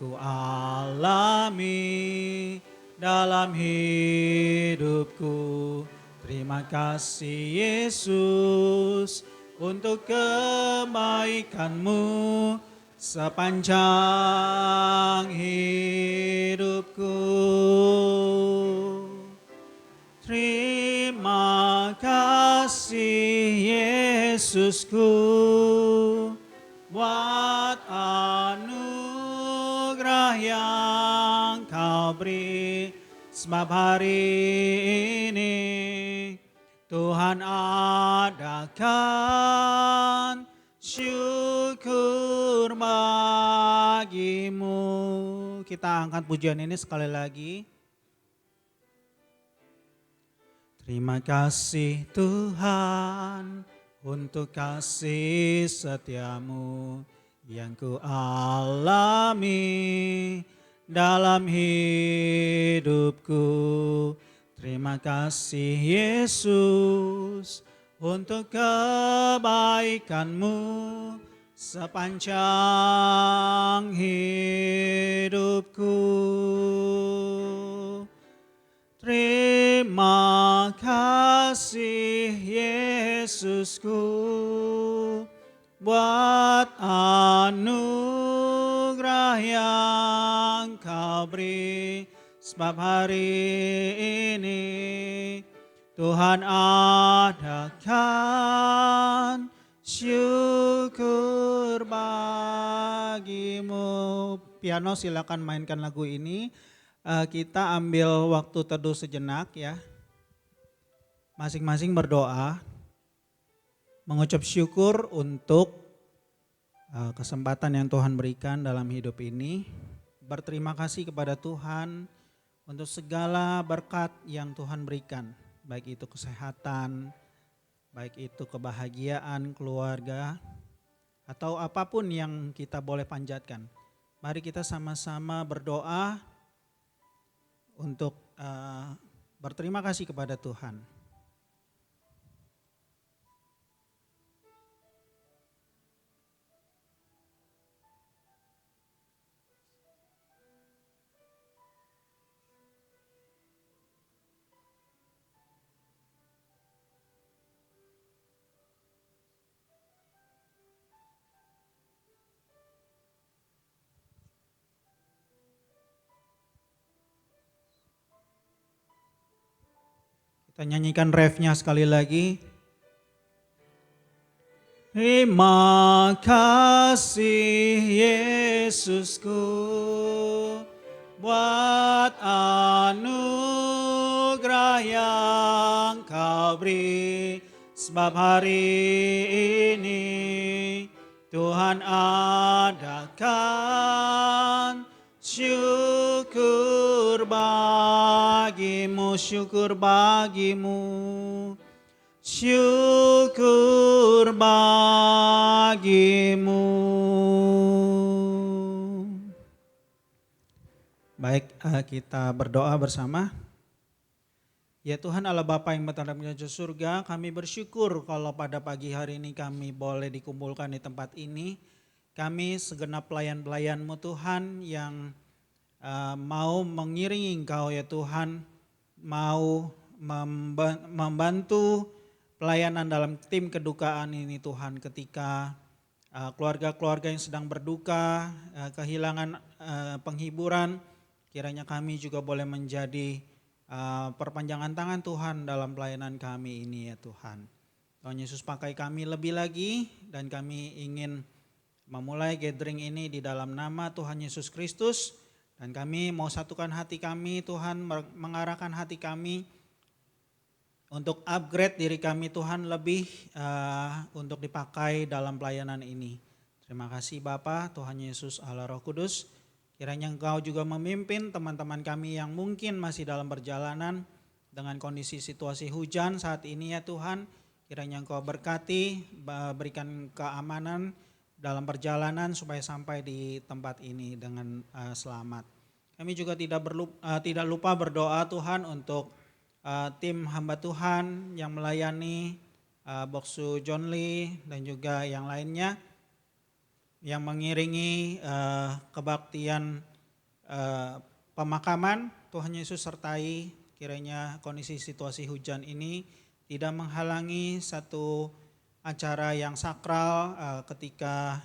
Ku alami dalam hidupku. Terima kasih Yesus untuk kebaikan-Mu sepanjang hidupku. Terima kasih Yesusku buat anugerah yang Kau beri, sebab hari ini Tuhan adakan syukur bagi-Mu. Kita angkat pujian ini sekali lagi. Terima kasih Tuhan untuk kasih setia-Mu yang ku alami dalam hidupku. Terima kasih Yesus untuk kebaikan-Mu sepanjang hidupku. Terima kasih Yesusku buat anugerah yang Kau beri, sebab hari ini Tuhan adakan syukur bagi-Mu. Piano silakan mainkan lagu ini. Kita ambil waktu teduh sejenak ya. Masing-masing berdoa, mengucap syukur untuk kesempatan yang Tuhan berikan dalam hidup ini. Berterima kasih kepada Tuhan untuk segala berkat yang Tuhan berikan. Baik itu kesehatan, baik itu kebahagiaan keluarga, atau apapun yang kita boleh panjatkan. Mari kita sama-sama berdoa untuk berterima kasih kepada Tuhan. Kita nyanyikan refnya sekali lagi. Terima kasih Yesusku buat anugerah yang Kau beri, sebab hari ini Tuhan adakan syukur bagi-Mu, syukur bagi-Mu, syukur bagi-Mu. Baik, kita berdoa bersama. Ya Tuhan Allah Bapa yang bertanda di surga, kami bersyukur kalau pada pagi hari ini kami boleh dikumpulkan di tempat ini. Kami segenap pelayan-pelayan-Mu Tuhan yang mau mengiringi Engkau ya Tuhan, mau membantu pelayanan dalam tim kedukaan ini Tuhan, ketika keluarga-keluarga yang sedang berduka, kehilangan penghiburan, kiranya kami juga boleh menjadi perpanjangan tangan Tuhan dalam pelayanan kami ini ya Tuhan. Tuhan Yesus pakai kami lebih lagi, dan kami ingin memulai gathering ini di dalam nama Tuhan Yesus Kristus, dan kami mau satukan hati kami Tuhan, mengarahkan hati kami untuk upgrade diri kami Tuhan lebih untuk dipakai dalam pelayanan ini. Terima kasih Bapa, Tuhan Yesus, Allah Roh Kudus. Kiranya Engkau juga memimpin teman-teman kami yang mungkin masih dalam perjalanan dengan kondisi situasi hujan saat ini ya Tuhan. Kiranya Engkau berkati, berikan keamanan dalam perjalanan supaya sampai di tempat ini dengan selamat. Kami juga tidak lupa berdoa Tuhan untuk tim hamba Tuhan yang melayani Boksu John Lee dan juga yang lainnya yang mengiringi kebaktian pemakaman. Tuhan Yesus sertai kiranya kondisi situasi hujan ini tidak menghalangi satu acara yang sakral ketika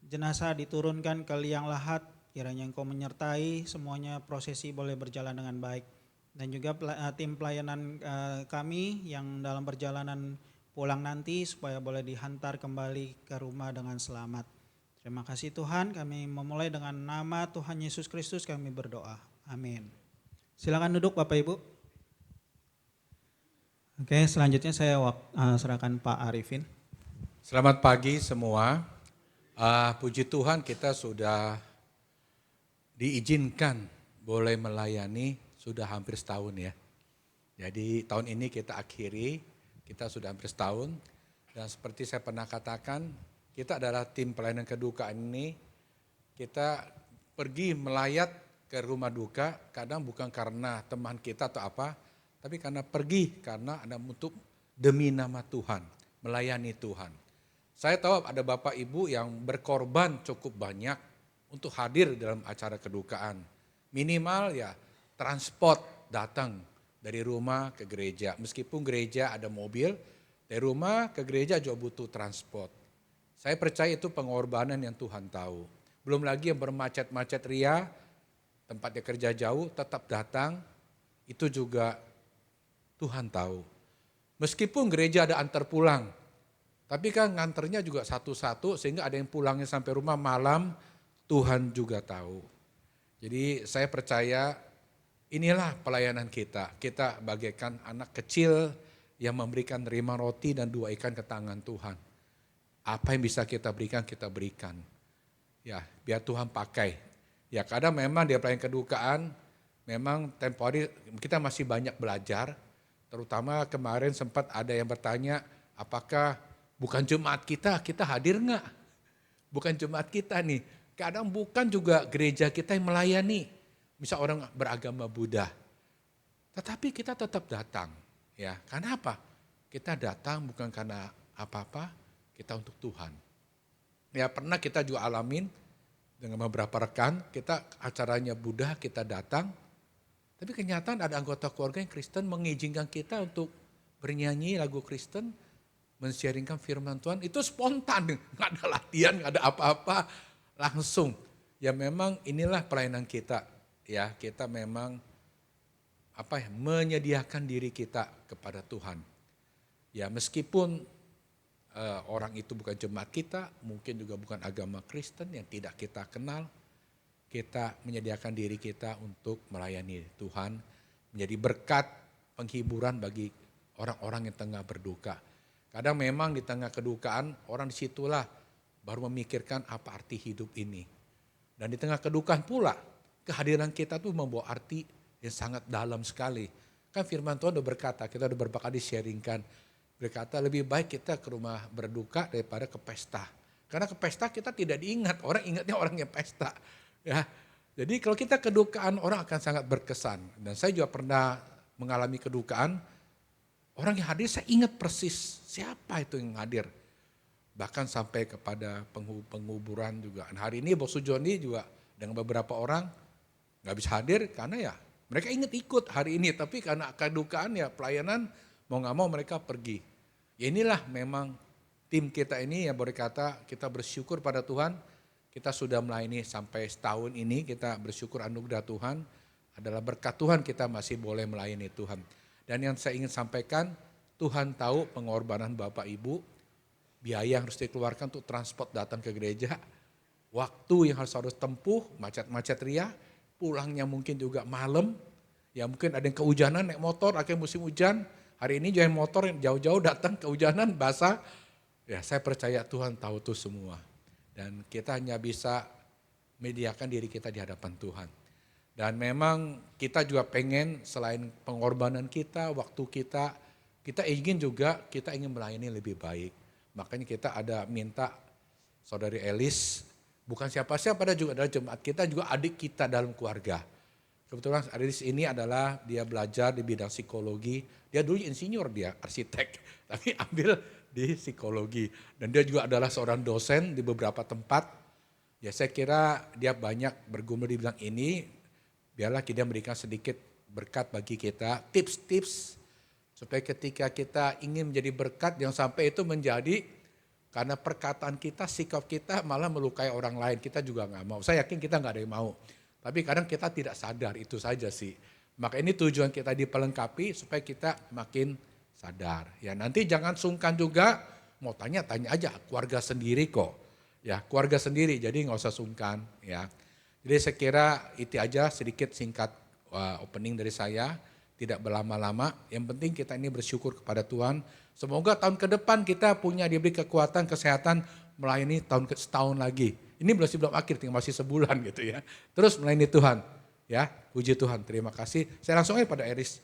jenazah diturunkan ke liang lahat. Kiranya Engkau menyertai semuanya, prosesi boleh berjalan dengan baik. Dan juga tim pelayanan kami yang dalam perjalanan pulang nanti supaya boleh dihantar kembali ke rumah dengan selamat. Terima kasih Tuhan, kami memulai dengan nama Tuhan Yesus Kristus kami berdoa. Amin. Silakan duduk Bapak Ibu. Oke, selanjutnya saya serahkan Pak Arifin. Selamat pagi semua. Puji Tuhan kita sudah diizinkan boleh melayani sudah hampir setahun ya. Jadi tahun ini kita akhiri, kita sudah hampir setahun. Dan seperti saya pernah katakan, kita adalah tim pelayanan kedukaan ini. Kita pergi melayat ke rumah duka, kadang bukan karena teman kita atau apa, tapi karena pergi karena ada untuk demi nama Tuhan, melayani Tuhan. Saya tahu ada Bapak Ibu yang berkorban cukup banyak untuk hadir dalam acara kedukaan. Minimal ya transport datang dari rumah ke gereja. Meskipun gereja ada mobil, dari rumah ke gereja juga butuh transport. Saya percaya itu pengorbanan yang Tuhan tahu. Belum lagi yang bermacet-macet ria, tempatnya kerja jauh, tetap datang, itu juga Tuhan tahu. Meskipun gereja ada antar pulang, tapi kan nganternya juga satu-satu sehingga ada yang pulangnya sampai rumah malam, Tuhan juga tahu. Jadi saya percaya inilah pelayanan kita. Kita bagaikan anak kecil yang memberikan terima roti dan 2 ikan ke tangan Tuhan. Apa yang bisa kita berikan. Ya, biar Tuhan pakai. Ya, kadang memang di pelayanan kedukaan, memang tempo hari kita masih banyak belajar. Terutama kemarin sempat ada yang bertanya, apakah bukan jemaat kita hadir enggak? Bukan jemaat kita nih. Kadang bukan juga gereja kita yang melayani. Misal orang beragama Buddha. Tetapi kita tetap datang. Ya, karena apa? Kita datang bukan karena apa-apa, kita untuk Tuhan. Ya pernah kita juga alamin dengan beberapa rekan, kita acaranya Buddha, kita datang. Tapi kenyataan ada anggota keluarga yang Kristen mengizinkan kita untuk bernyanyi lagu Kristen, men-sharingkan firman Tuhan, itu spontan, nggak ada latihan, nggak ada apa-apa, langsung. Ya memang inilah pelayanan kita, ya kita memang menyediakan diri kita kepada Tuhan. Ya meskipun orang itu bukan jemaat kita, mungkin juga bukan agama Kristen yang tidak kita kenal, kita menyediakan diri kita untuk melayani Tuhan, menjadi berkat penghiburan bagi orang-orang yang tengah berduka. Kadang memang di tengah kedukaan, orang disitulah baru memikirkan apa arti hidup ini. Dan di tengah kedukaan pula, kehadiran kita tuh membawa arti yang sangat dalam sekali. Kan firman Tuhan udah berkata, kita udah beberapa kali sharingkan, berkata lebih baik kita ke rumah berduka daripada ke pesta. Karena ke pesta kita tidak diingat, orang ingatnya orang yang pesta. Ya, jadi kalau kita kedukaan orang akan sangat berkesan. Dan saya juga pernah mengalami kedukaan, orang yang hadir saya ingat persis siapa itu yang hadir. Bahkan sampai kepada penguburan juga. Dan hari ini Bos Sujoni juga dengan beberapa orang gak bisa hadir karena ya mereka ingat ikut hari ini. Tapi karena kedukaan ya pelayanan mau gak mau mereka pergi. Ya inilah memang tim kita ini yang boleh kata kita bersyukur pada Tuhan. Kita sudah melayani sampai setahun ini, kita bersyukur anugerah Tuhan. Adalah berkat Tuhan kita masih boleh melayani Tuhan. Dan yang saya ingin sampaikan, Tuhan tahu pengorbanan Bapak Ibu, biaya yang harus dikeluarkan untuk transport datang ke gereja, waktu yang harus tempuh, macet-macet ria, pulangnya mungkin juga malam, ya mungkin ada yang kehujanan naik motor, akhirnya musim hujan, hari ini jangan motor yang jauh-jauh datang kehujanan, basah, ya saya percaya Tuhan tahu itu semua. Dan kita hanya bisa mediakan diri kita di hadapan Tuhan. Dan memang kita juga pengen selain pengorbanan kita, waktu kita ingin juga kita ingin melayani lebih baik. Makanya kita ada minta Saudari Elis, bukan siapa-siapa, pada juga adalah jemaat kita, juga adik kita dalam keluarga. Kebetulan Elis ini adalah dia belajar di bidang psikologi, dia dulu insinyur, dia arsitek, tapi ambil di psikologi. Dan dia juga adalah seorang dosen di beberapa tempat. Ya saya kira dia banyak bergumul di bidang ini, biarlah kita memberikan sedikit berkat bagi kita, tips-tips supaya ketika kita ingin menjadi berkat jangan sampai itu menjadi karena perkataan kita, sikap kita malah melukai orang lain, kita juga nggak mau. Saya yakin kita nggak ada yang mau, tapi kadang kita tidak sadar, itu saja sih. Maka ini tujuan kita dipelengkapi supaya kita makin sadar. Ya nanti jangan sungkan juga, mau tanya-tanya aja, keluarga sendiri kok. Ya keluarga sendiri, jadi nggak usah sungkan ya. Jadi saya kira itu aja sedikit singkat opening dari saya, tidak berlama-lama. Yang penting kita ini bersyukur kepada Tuhan. Semoga tahun ke depan kita punya diberi kekuatan, kesehatan melayani setahun lagi. Ini belum akhir, tinggal masih sebulan gitu ya. Terus melayani Tuhan, ya puji Tuhan. Terima kasih. Saya langsung aja pada Eris.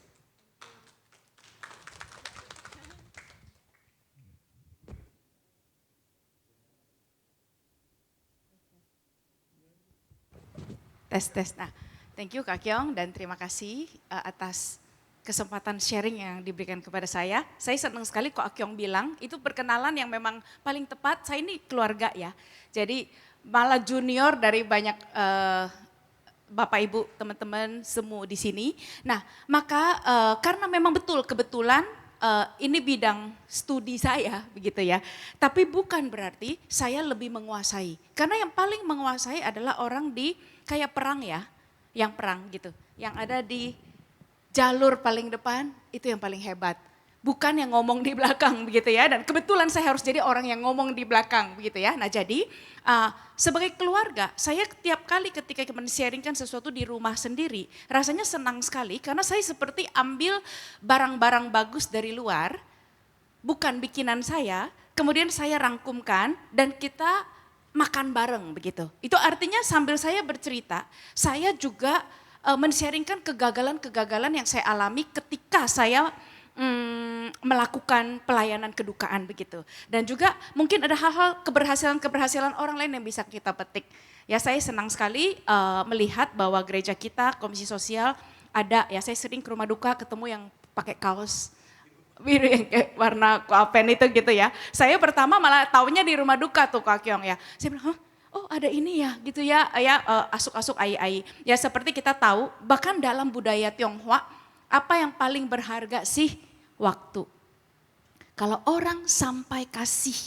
Tes. Nah, thank you Kak Kyong dan terima kasih atas kesempatan sharing yang diberikan kepada saya. Saya senang sekali kok Kak Kyong bilang itu perkenalan yang memang paling tepat. Saya ini keluarga ya. Jadi malah junior dari banyak Bapak Ibu, teman-teman semua di sini. Nah, maka karena memang kebetulan ini bidang studi saya begitu ya. Tapi bukan berarti saya lebih menguasai. Karena yang paling menguasai adalah orang di kayak perang ya, yang perang gitu. Yang ada di jalur paling depan itu yang paling hebat. Bukan yang ngomong di belakang begitu ya. Dan kebetulan saya harus jadi orang yang ngomong di belakang begitu ya. Nah jadi sebagai keluarga saya tiap kali ketika men-sharingkan sesuatu di rumah sendiri. Rasanya senang sekali karena saya seperti ambil barang-barang bagus dari luar. Bukan bikinan saya, kemudian saya rangkumkan dan kita makan bareng begitu. Itu artinya sambil saya bercerita, saya juga men-sharingkan kegagalan-kegagalan yang saya alami ketika saya melakukan pelayanan kedukaan begitu. Dan juga mungkin ada hal-hal keberhasilan-keberhasilan orang lain yang bisa kita petik. Ya saya senang sekali melihat bahwa gereja kita, Komisi Sosial ada, ya saya sering ke rumah duka ketemu yang pakai kaos biru yang kayak warna kuapen itu gitu ya. Saya pertama malah taunya di rumah duka tuh Kak Kyong ya. Saya bilang, oh ada ini ya gitu ya, asuk-asuk ai-ai. Ya seperti kita tahu bahkan dalam budaya Tionghoa apa yang paling berharga sih? Waktu. Kalau orang sampai kasih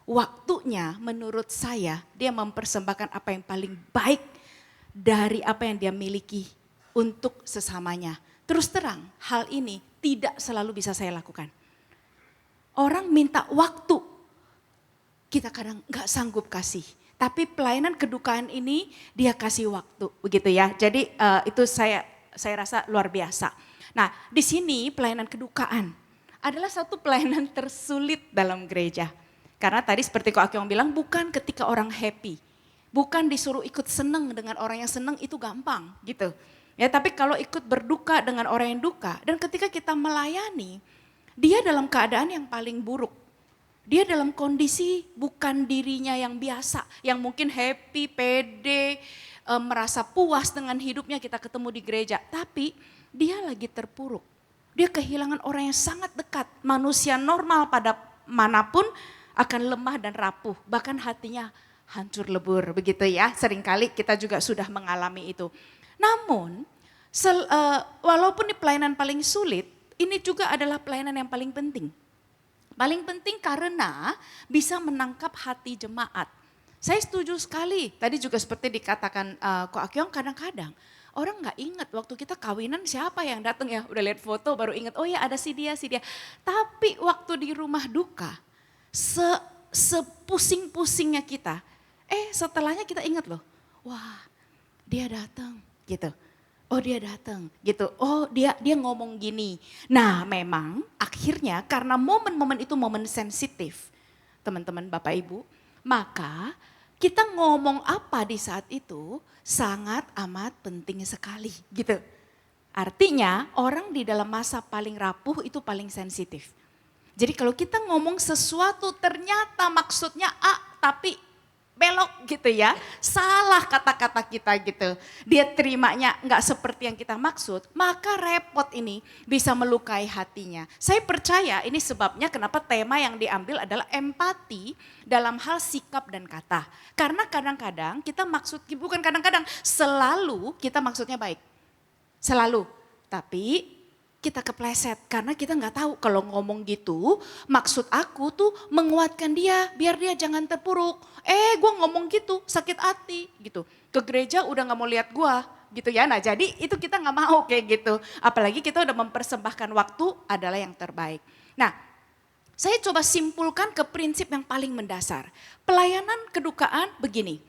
waktunya menurut saya dia mempersembahkan apa yang paling baik dari apa yang dia miliki untuk sesamanya. Terus terang hal ini tidak selalu bisa saya lakukan. Orang minta waktu, kita kadang nggak sanggup kasih. Tapi pelayanan kedukaan ini dia kasih waktu, begitu ya. Jadi itu saya rasa luar biasa. Nah di sini pelayanan kedukaan adalah satu pelayanan tersulit dalam gereja. Karena tadi seperti Kak Kyong bilang bukan ketika orang happy. Bukan disuruh ikut seneng dengan orang yang seneng itu gampang gitu. Ya, tapi kalau ikut berduka dengan orang yang duka dan ketika kita melayani, dia dalam keadaan yang paling buruk. Dia dalam kondisi bukan dirinya yang biasa, yang mungkin happy, pede, merasa puas dengan hidupnya kita ketemu di gereja. Tapi dia lagi terpuruk. Dia kehilangan orang yang sangat dekat. Manusia normal pada manapun akan lemah dan rapuh. Bahkan hatinya hancur lebur begitu ya. Seringkali kita juga sudah mengalami itu. Namun, walaupun ini pelayanan paling sulit, ini juga adalah pelayanan yang paling penting. Paling penting karena bisa menangkap hati jemaat. Saya setuju sekali, tadi juga seperti dikatakan Ko Akyong kadang-kadang. Orang gak ingat waktu kita kawinan siapa yang datang ya, udah lihat foto baru ingat, oh ya ada si dia. Tapi waktu di rumah duka, sepusing-pusingnya kita, setelahnya kita ingat loh, wah dia datang gitu. Oh dia datang gitu, oh dia ngomong gini. Nah memang akhirnya karena momen-momen itu momen sensitif teman-teman Bapak Ibu. Maka kita ngomong apa di saat itu sangat amat penting sekali gitu. Artinya orang di dalam masa paling rapuh itu paling sensitif. Jadi kalau kita ngomong sesuatu ternyata maksudnya A tapi belok gitu ya. Salah kata-kata kita gitu. Dia terimanya nggak seperti yang kita maksud, maka repot ini bisa melukai hatinya. Saya percaya ini sebabnya kenapa tema yang diambil adalah empati dalam hal sikap dan kata. Karena kadang-kadang kita maksud, bukan kadang-kadang, selalu kita maksudnya baik. Selalu. Tapi kita kepleset karena kita nggak tahu kalau ngomong gitu maksud aku tuh menguatkan dia biar dia jangan terpuruk. Gue ngomong gitu sakit hati gitu. Ke gereja udah nggak mau lihat gua gitu ya. Nah jadi itu kita nggak mau kayak gitu. Apalagi kita udah mempersembahkan waktu adalah yang terbaik. Nah saya coba simpulkan ke prinsip yang paling mendasar. Pelayanan kedukaan begini.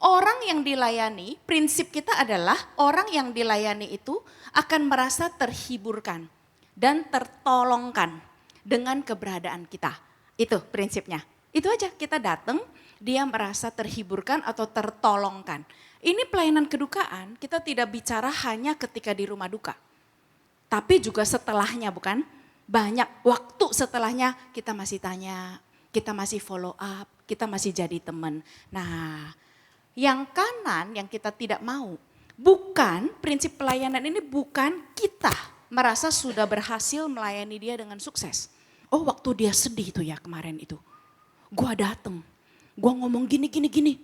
Orang yang dilayani, prinsip kita adalah orang yang dilayani itu akan merasa terhiburkan dan tertolongkan dengan keberadaan kita. Itu prinsipnya. Itu aja, kita datang, dia merasa terhiburkan atau tertolongkan. Ini pelayanan kedukaan, kita tidak bicara hanya ketika di rumah duka. Tapi juga setelahnya, bukan? Banyak waktu setelahnya kita masih tanya, kita masih follow up, kita masih jadi teman. Nah, yang kanan yang kita tidak mau, bukan prinsip pelayanan ini bukan kita merasa sudah berhasil melayani dia dengan sukses. Oh waktu dia sedih itu ya kemarin itu, gua dateng, gua ngomong gini,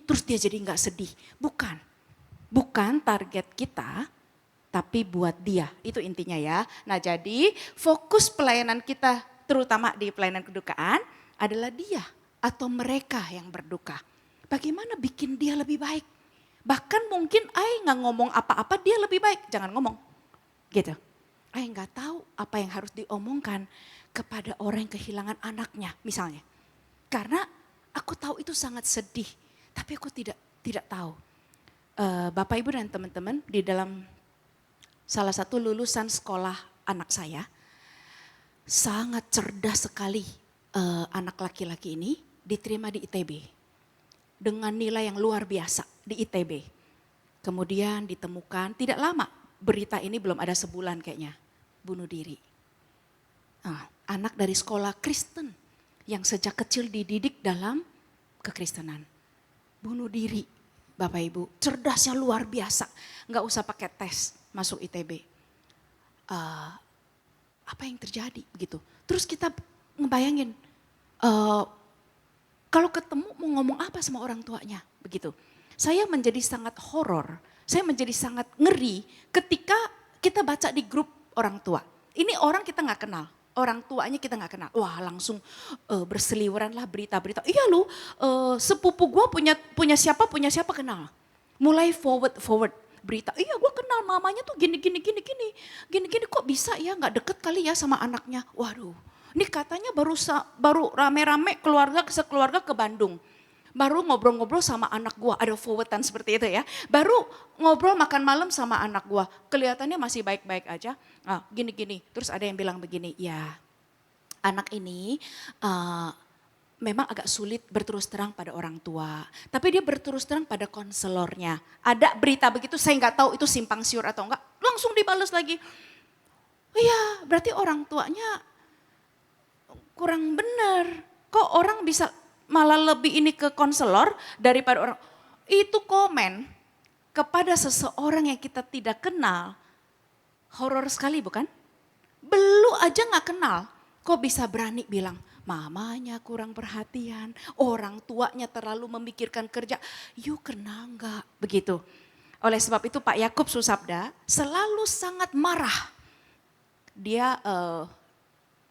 terus dia jadi nggak sedih. Bukan target kita, tapi buat dia, itu intinya ya. Nah jadi fokus pelayanan kita terutama di pelayanan kedukaan adalah dia atau mereka yang berduka. Bagaimana bikin dia lebih baik? Bahkan mungkin nggak ngomong apa-apa dia lebih baik, jangan ngomong. Gitu. Nggak tahu apa yang harus diomongkan kepada orang yang kehilangan anaknya misalnya. Karena aku tahu itu sangat sedih, tapi aku tidak tahu. Bapak Ibu dan teman-teman di dalam salah satu lulusan sekolah anak saya, sangat cerdas sekali anak laki-laki ini diterima di ITB. Dengan nilai yang luar biasa di ITB. Kemudian ditemukan, tidak lama berita ini belum ada sebulan kayaknya, bunuh diri. Anak dari sekolah Kristen yang sejak kecil dididik dalam kekristenan. Bunuh diri Bapak Ibu, cerdasnya luar biasa, nggak usah pakai tes masuk ITB. Apa yang terjadi begitu. Terus kita ngebayangin, kalau ketemu mau ngomong apa sama orang tuanya, begitu. Saya menjadi sangat horor, saya menjadi sangat ngeri ketika kita baca di grup orang tua. Ini orang kita nggak kenal, orang tuanya kita nggak kenal. Wah langsung berseliweran lah berita-berita. Iya lu, sepupu gue punya siapa kenal. Mulai forward berita. Iya gue kenal mamanya tuh gini kok bisa ya nggak deket kali ya sama anaknya. Waduh. Ini katanya baru rame-rame sekeluarga ke Bandung. Baru ngobrol-ngobrol sama anak gua, ada forwardan seperti itu ya. Baru ngobrol makan malam sama anak gua, kelihatannya masih baik-baik aja. Gini, terus ada yang bilang begini, ya anak ini memang agak sulit berterus terang pada orang tua. Tapi dia berterus terang pada konselornya. Ada berita begitu, saya nggak tahu itu simpang siur atau enggak, langsung dibalas lagi. Iya, berarti orang tuanya kurang benar. Kok orang bisa malah lebih ini ke konselor daripada orang. Itu komen kepada seseorang yang kita tidak kenal. Horor sekali bukan? Belum aja gak kenal. Kok bisa berani bilang mamanya kurang perhatian. Orang tuanya terlalu memikirkan kerja. You kenal gak? Begitu. Oleh sebab itu Pak Yakub Susabda selalu sangat marah. Dia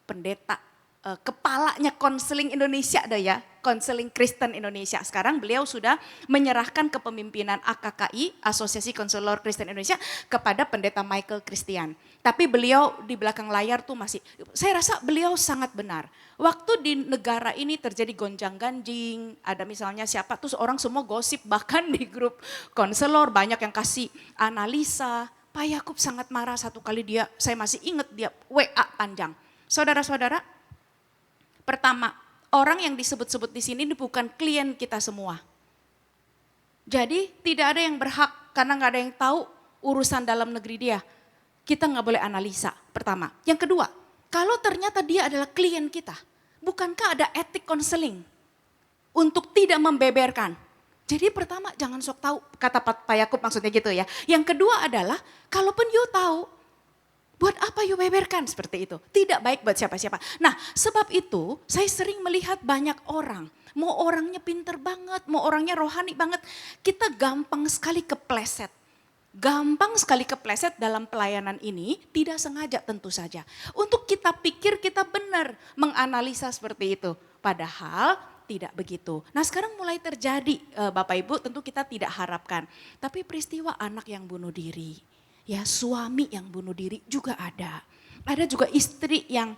pendeta. Kepalanya konseling Indonesia ada ya, konseling Kristen Indonesia. Sekarang beliau sudah menyerahkan kepemimpinan AKKI, Asosiasi Konselor Kristen Indonesia, kepada pendeta Michael Christian. Tapi beliau di belakang layar tuh masih, saya rasa beliau sangat benar. Waktu di negara ini terjadi gonjang-ganjing, ada misalnya siapa, terus orang semua gosip, bahkan di grup konselor banyak yang kasih analisa. Pak Yakub sangat marah satu kali saya masih ingat dia WA panjang. Saudara-saudara, pertama, orang yang disebut-sebut di sini bukan klien kita semua. Jadi tidak ada yang berhak karena nggak ada yang tahu urusan dalam negeri dia. Kita nggak boleh analisa, pertama. Yang kedua, kalau ternyata dia adalah klien kita, bukankah ada etik konseling untuk tidak membeberkan? Jadi pertama jangan sok tahu, kata Pak Yakub maksudnya gitu ya. Yang kedua adalah kalaupun you tahu, buat apa you beberkan seperti itu? Tidak baik buat siapa-siapa. Nah sebab itu saya sering melihat banyak orang, mau orangnya pinter banget, mau orangnya rohani banget, kita gampang sekali kepleset. Gampang sekali kepleset dalam pelayanan ini, tidak sengaja tentu saja. Untuk kita pikir kita benar menganalisa seperti itu. Padahal tidak begitu. Nah sekarang mulai terjadi Bapak Ibu, tentu kita tidak harapkan. Tapi peristiwa anak yang bunuh diri, ya suami yang bunuh diri juga ada. Ada juga istri yang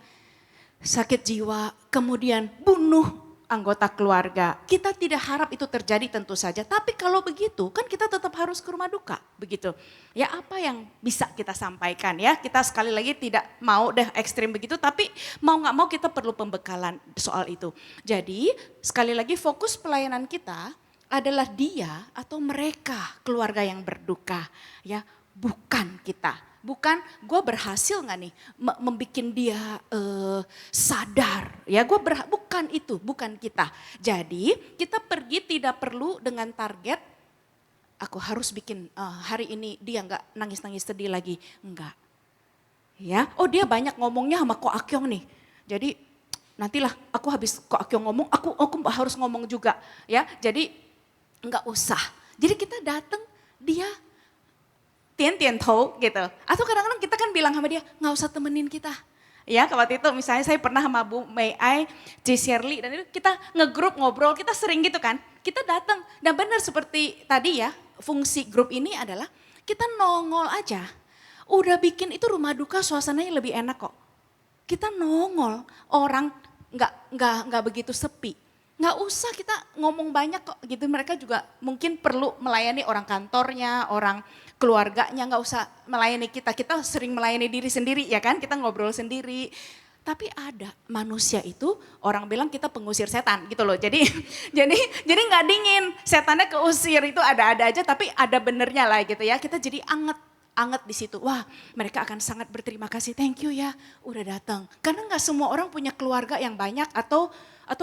sakit jiwa kemudian bunuh anggota keluarga. Kita tidak harap itu terjadi tentu saja. Tapi kalau begitu kan kita tetap harus ke rumah duka. Begitu. Ya apa yang bisa kita sampaikan ya. Kita sekali lagi tidak mau deh ekstrim begitu. Tapi mau gak mau kita perlu pembekalan soal itu. Jadi sekali lagi fokus pelayanan kita adalah dia atau mereka keluarga yang berduka. Ya bukan kita. Bukan gue berhasil gak nih membuat dia sadar. Ya bukan itu, bukan kita. Jadi kita pergi tidak perlu dengan target, aku harus bikin hari ini dia gak nangis-nangis sedih lagi. Enggak. Ya, oh dia banyak ngomongnya sama Ko Akyong nih. Jadi nantilah aku habis Ko Akyong ngomong, aku harus ngomong juga. Ya, jadi enggak usah. Jadi kita datang dia tian tau gitu. Atau kadang-kadang kita kan bilang sama dia, nggak usah temenin kita. Ya waktu itu misalnya saya pernah sama Bu May Ai, C. Shirley, dan itu kita ngegrup ngobrol, kita sering gitu kan. Kita datang, dan benar seperti tadi ya, fungsi grup ini adalah kita nongol aja. Udah bikin itu rumah duka suasananya lebih enak kok. Kita nongol, orang nggak begitu sepi. Nggak usah kita ngomong banyak kok gitu, mereka juga mungkin perlu melayani orang kantornya, orang keluarganya, nggak usah melayani kita. Kita sering melayani diri sendiri ya kan, kita ngobrol sendiri. Tapi ada manusia itu orang bilang kita pengusir setan gitu loh. Jadi nggak dingin, setannya keusir itu ada-ada aja tapi ada benernya lah gitu ya. Kita jadi anget di situ. Wah, mereka akan sangat berterima kasih. Thank you ya, udah datang. Karena nggak semua orang punya keluarga yang banyak atau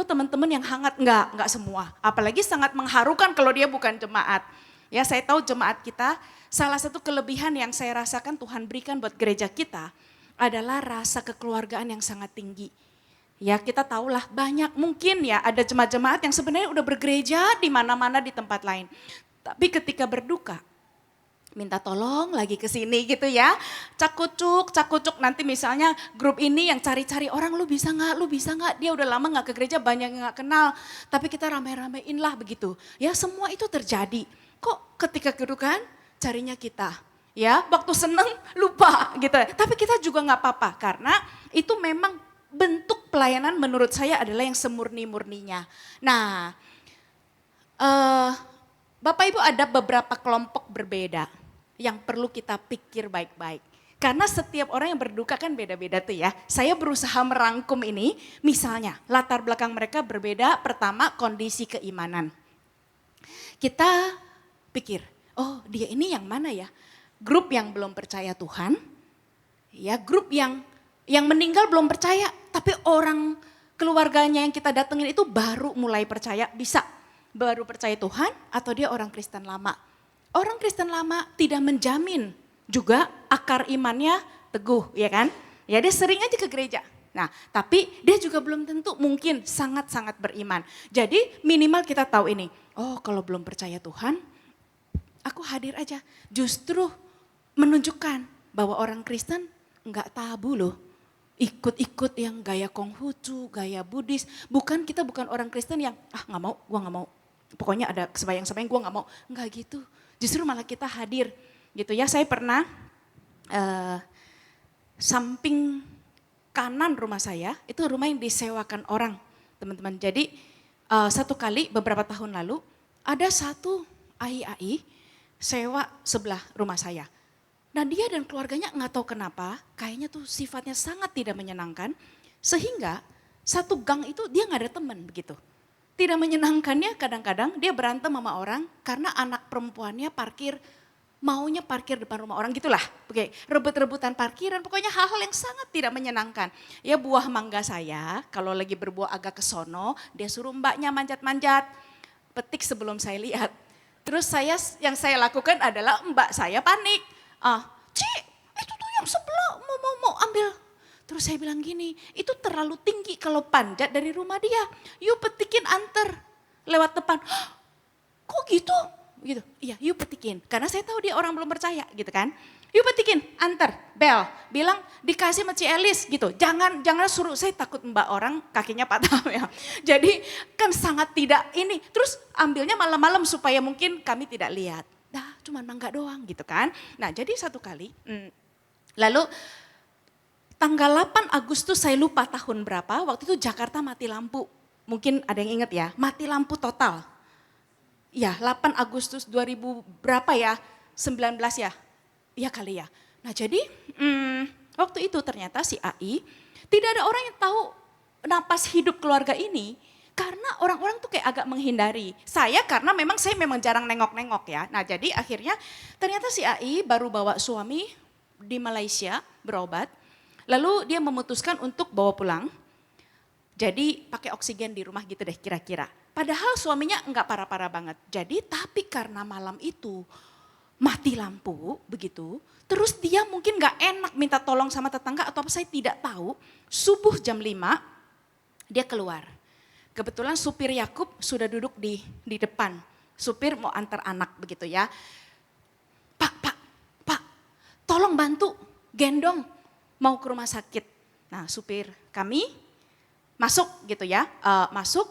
teman-teman yang hangat, enggak semua. Apalagi sangat mengharukan kalau dia bukan jemaat. Ya saya tahu jemaat kita, salah satu kelebihan yang saya rasakan Tuhan berikan buat gereja kita adalah rasa kekeluargaan yang sangat tinggi. Ya kita tahulah banyak mungkin ya ada jemaat-jemaat yang sebenarnya udah bergereja di mana-mana di tempat lain. Tapi ketika berduka, minta tolong lagi ke sini gitu ya. Cakucuk nanti misalnya grup ini yang cari-cari orang lu bisa nggak? Dia udah lama nggak ke gereja banyak yang nggak kenal. Tapi kita rame-ramein lah begitu. Ya semua itu terjadi. Kok ketika kedukaan carinya kita. Ya waktu seneng lupa gitu. Tapi kita juga nggak apa-apa karena itu memang bentuk pelayanan menurut saya adalah yang semurni-murninya. Nah Bapak Ibu ada beberapa kelompok berbeda yang perlu kita pikir baik-baik. Karena setiap orang yang berduka kan beda-beda tuh ya. Saya berusaha merangkum ini, misalnya latar belakang mereka berbeda. Pertama kondisi keimanan. Kita pikir, oh dia ini yang mana ya? Grup yang belum percaya Tuhan, ya grup yang meninggal belum percaya. Tapi orang keluarganya yang kita datengin itu baru mulai percaya, bisa baru percaya Tuhan atau dia orang Kristen lama. Orang Kristen lama tidak menjamin juga akar imannya teguh, ya kan? Ya dia sering aja ke gereja. Nah, tapi dia juga belum tentu mungkin sangat-sangat beriman. Jadi minimal kita tahu ini, oh kalau belum percaya Tuhan, aku hadir aja. Justru menunjukkan bahwa orang Kristen enggak tabu loh. Ikut-ikut yang gaya Konghucu, gaya Buddhis. Kita bukan orang Kristen yang, nggak mau, gua nggak mau. Pokoknya ada sembahyang-sembahyang gua nggak mau. Enggak gitu. Justru malah kita hadir gitu ya. Saya pernah samping kanan rumah saya itu rumah yang disewakan orang teman-teman. Jadi satu kali beberapa tahun lalu ada satu ai sewa sebelah rumah saya. Nah dia dan keluarganya nggak tahu kenapa kayaknya tuh sifatnya sangat tidak menyenangkan. Sehingga satu gang itu dia nggak ada teman begitu. Tidak menyenangkannya kadang-kadang dia berantem sama orang karena anak perempuannya maunya parkir depan rumah orang gitulah. Oke, rebut-rebutan parkiran, pokoknya hal-hal yang sangat tidak menyenangkan. Ya buah mangga saya kalau lagi berbuah agak ke sono, dia suruh mbaknya manjat-manjat. petik sebelum saya lihat. Terus yang saya lakukan adalah mbak saya panik. Cik, itu tuh yang sebelah mau ambil. Terus saya bilang gini, itu terlalu tinggi kalau panjat dari rumah dia. Yuk petikin anter lewat depan. "Hah, kok gitu? Gitu. Iya, yuk petikin. Karena saya tahu dia orang belum percaya gitu kan. Yuk petikin, anter, bel, bilang dikasih sama Ci Elis gitu. Jangan suruh, saya takut mbak orang kakinya patah ya. Jadi kan sangat tidak ini. Terus ambilnya malam-malam supaya mungkin kami tidak lihat. Nah cuma mangga doang gitu kan. Nah jadi satu kali, lalu tanggal 8 Agustus saya lupa tahun berapa, waktu itu Jakarta mati lampu. Mungkin ada yang ingat ya, mati lampu total. Ya 8 Agustus 2000 berapa ya, 19 ya. Iya kali ya. Nah jadi waktu itu ternyata si AI tidak ada orang yang tahu napas hidup keluarga ini karena orang-orang tuh kayak agak menghindari. Saya karena saya memang jarang nengok-nengok ya. Nah jadi akhirnya ternyata si AI baru bawa suami di Malaysia berobat. Lalu dia memutuskan untuk bawa pulang. Jadi pakai oksigen di rumah gitu deh kira-kira. Padahal suaminya enggak parah-parah banget. Jadi tapi karena malam itu mati lampu begitu, terus dia mungkin gak enak minta tolong sama tetangga atau apa saya tidak tahu, subuh jam 5 dia keluar. Kebetulan supir Yakub sudah duduk di depan, supir mau antar anak begitu ya. Pak, tolong bantu gendong mau ke rumah sakit. Nah supir kami masuk gitu ya, masuk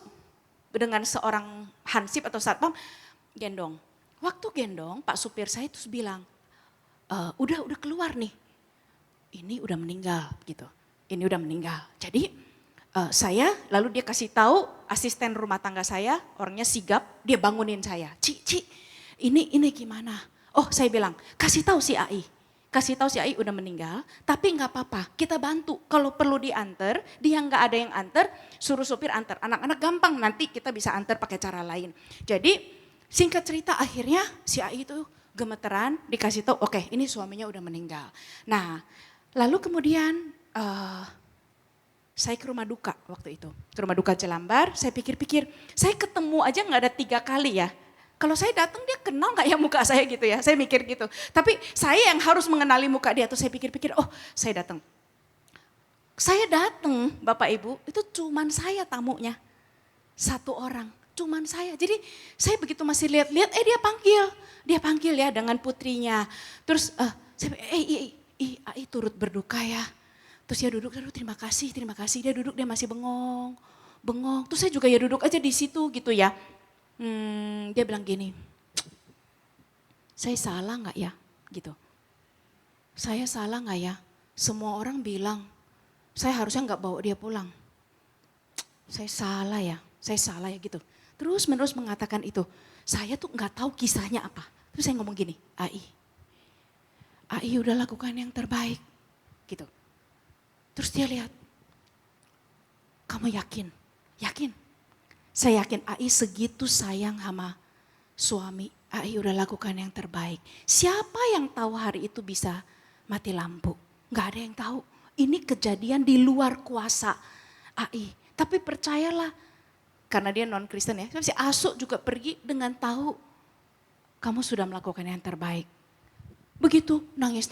dengan seorang hansip atau satpam gendong. Waktu gendong, Pak supir saya terus bilang, udah keluar nih, ini udah meninggal gitu, ini udah meninggal. Jadi saya, lalu dia kasih tahu asisten rumah tangga saya, orangnya sigap, dia bangunin saya, Ci, ini gimana? Oh saya bilang, kasih tahu si AI udah meninggal, tapi nggak apa-apa, kita bantu. Kalau perlu diantar, dia nggak ada yang antar, suruh supir antar. Anak-anak gampang, nanti kita bisa antar pakai cara lain. Jadi singkat cerita akhirnya si AI itu gemeteran dikasih tahu oke, ini suaminya udah meninggal. Nah lalu kemudian saya ke rumah duka waktu itu. Ke rumah duka Jelambar, saya pikir-pikir saya ketemu aja gak ada 3 kali ya. Kalau saya datang dia kenal gak ya muka saya gitu ya, saya mikir gitu. Tapi saya yang harus mengenali muka dia tuh saya pikir-pikir oh saya datang. Saya datang Bapak Ibu itu cuman saya tamunya, 1 orang. Cuman saya, jadi saya begitu masih lihat-lihat, dia panggil ya dengan putrinya. Terus saya AI turut berduka ya. Terus dia duduk, terima kasih, dia duduk, dia masih bengong. Terus saya juga ya duduk aja di situ gitu ya. Dia bilang gini, saya salah gak ya gitu. Saya salah gak ya, semua orang bilang saya harusnya gak bawa dia pulang. Saya salah ya gitu. Terus menerus mengatakan itu. Saya tuh gak tahu kisahnya apa. Terus saya ngomong gini, AI udah lakukan yang terbaik. Gitu. Terus dia lihat, kamu yakin? Yakin? Saya yakin AI segitu sayang sama suami. AI udah lakukan yang terbaik. Siapa yang tahu hari itu bisa mati lampu? Gak ada yang tahu. Ini kejadian di luar kuasa AI. Tapi percayalah, karena dia non Kristen ya, si Asuk juga pergi dengan tahu kamu sudah melakukan yang terbaik. Begitu nangis,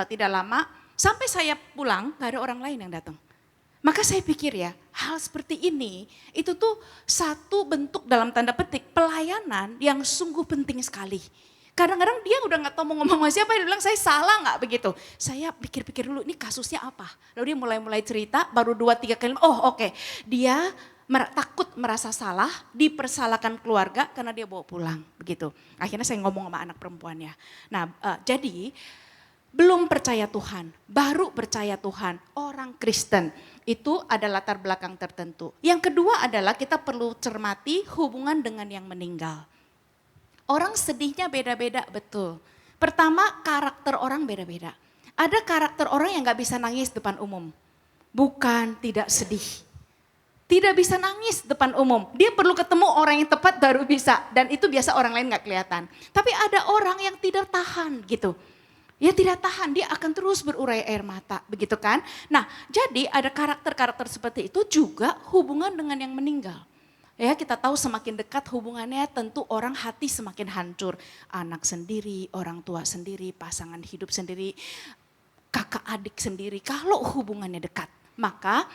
tidak lama sampai saya pulang gak ada orang lain yang datang. Maka saya pikir ya hal seperti ini itu tuh satu bentuk dalam tanda petik pelayanan yang sungguh penting sekali. Kadang-kadang dia udah gak tahu mau ngomong sama siapa, dia bilang saya salah gak begitu. Saya pikir-pikir dulu ini kasusnya apa. Lalu dia mulai cerita baru 2-3 kali, oke. Dia takut merasa salah, dipersalahkan keluarga karena dia bawa pulang begitu. Akhirnya saya ngomong sama anak perempuannya. Nah jadi belum percaya Tuhan, baru percaya Tuhan, orang Kristen itu ada latar belakang tertentu. Yang kedua adalah kita perlu cermati hubungan dengan yang meninggal. Orang sedihnya beda-beda betul. Pertama karakter orang beda-beda. Ada karakter orang yang gak bisa nangis depan umum. Bukan tidak sedih. Tidak bisa nangis depan umum. Dia perlu ketemu orang yang tepat baru bisa. Dan itu biasa orang lain gak kelihatan. Tapi ada orang yang tidak tahan gitu. Ya tidak tahan, dia akan terus berurai air mata. Begitu kan? Nah jadi ada karakter-karakter seperti itu juga hubungan dengan yang meninggal. Ya, kita tahu semakin dekat hubungannya tentu orang hati semakin hancur. Anak sendiri, orang tua sendiri, pasangan hidup sendiri, kakak adik sendiri. Kalau hubungannya dekat, maka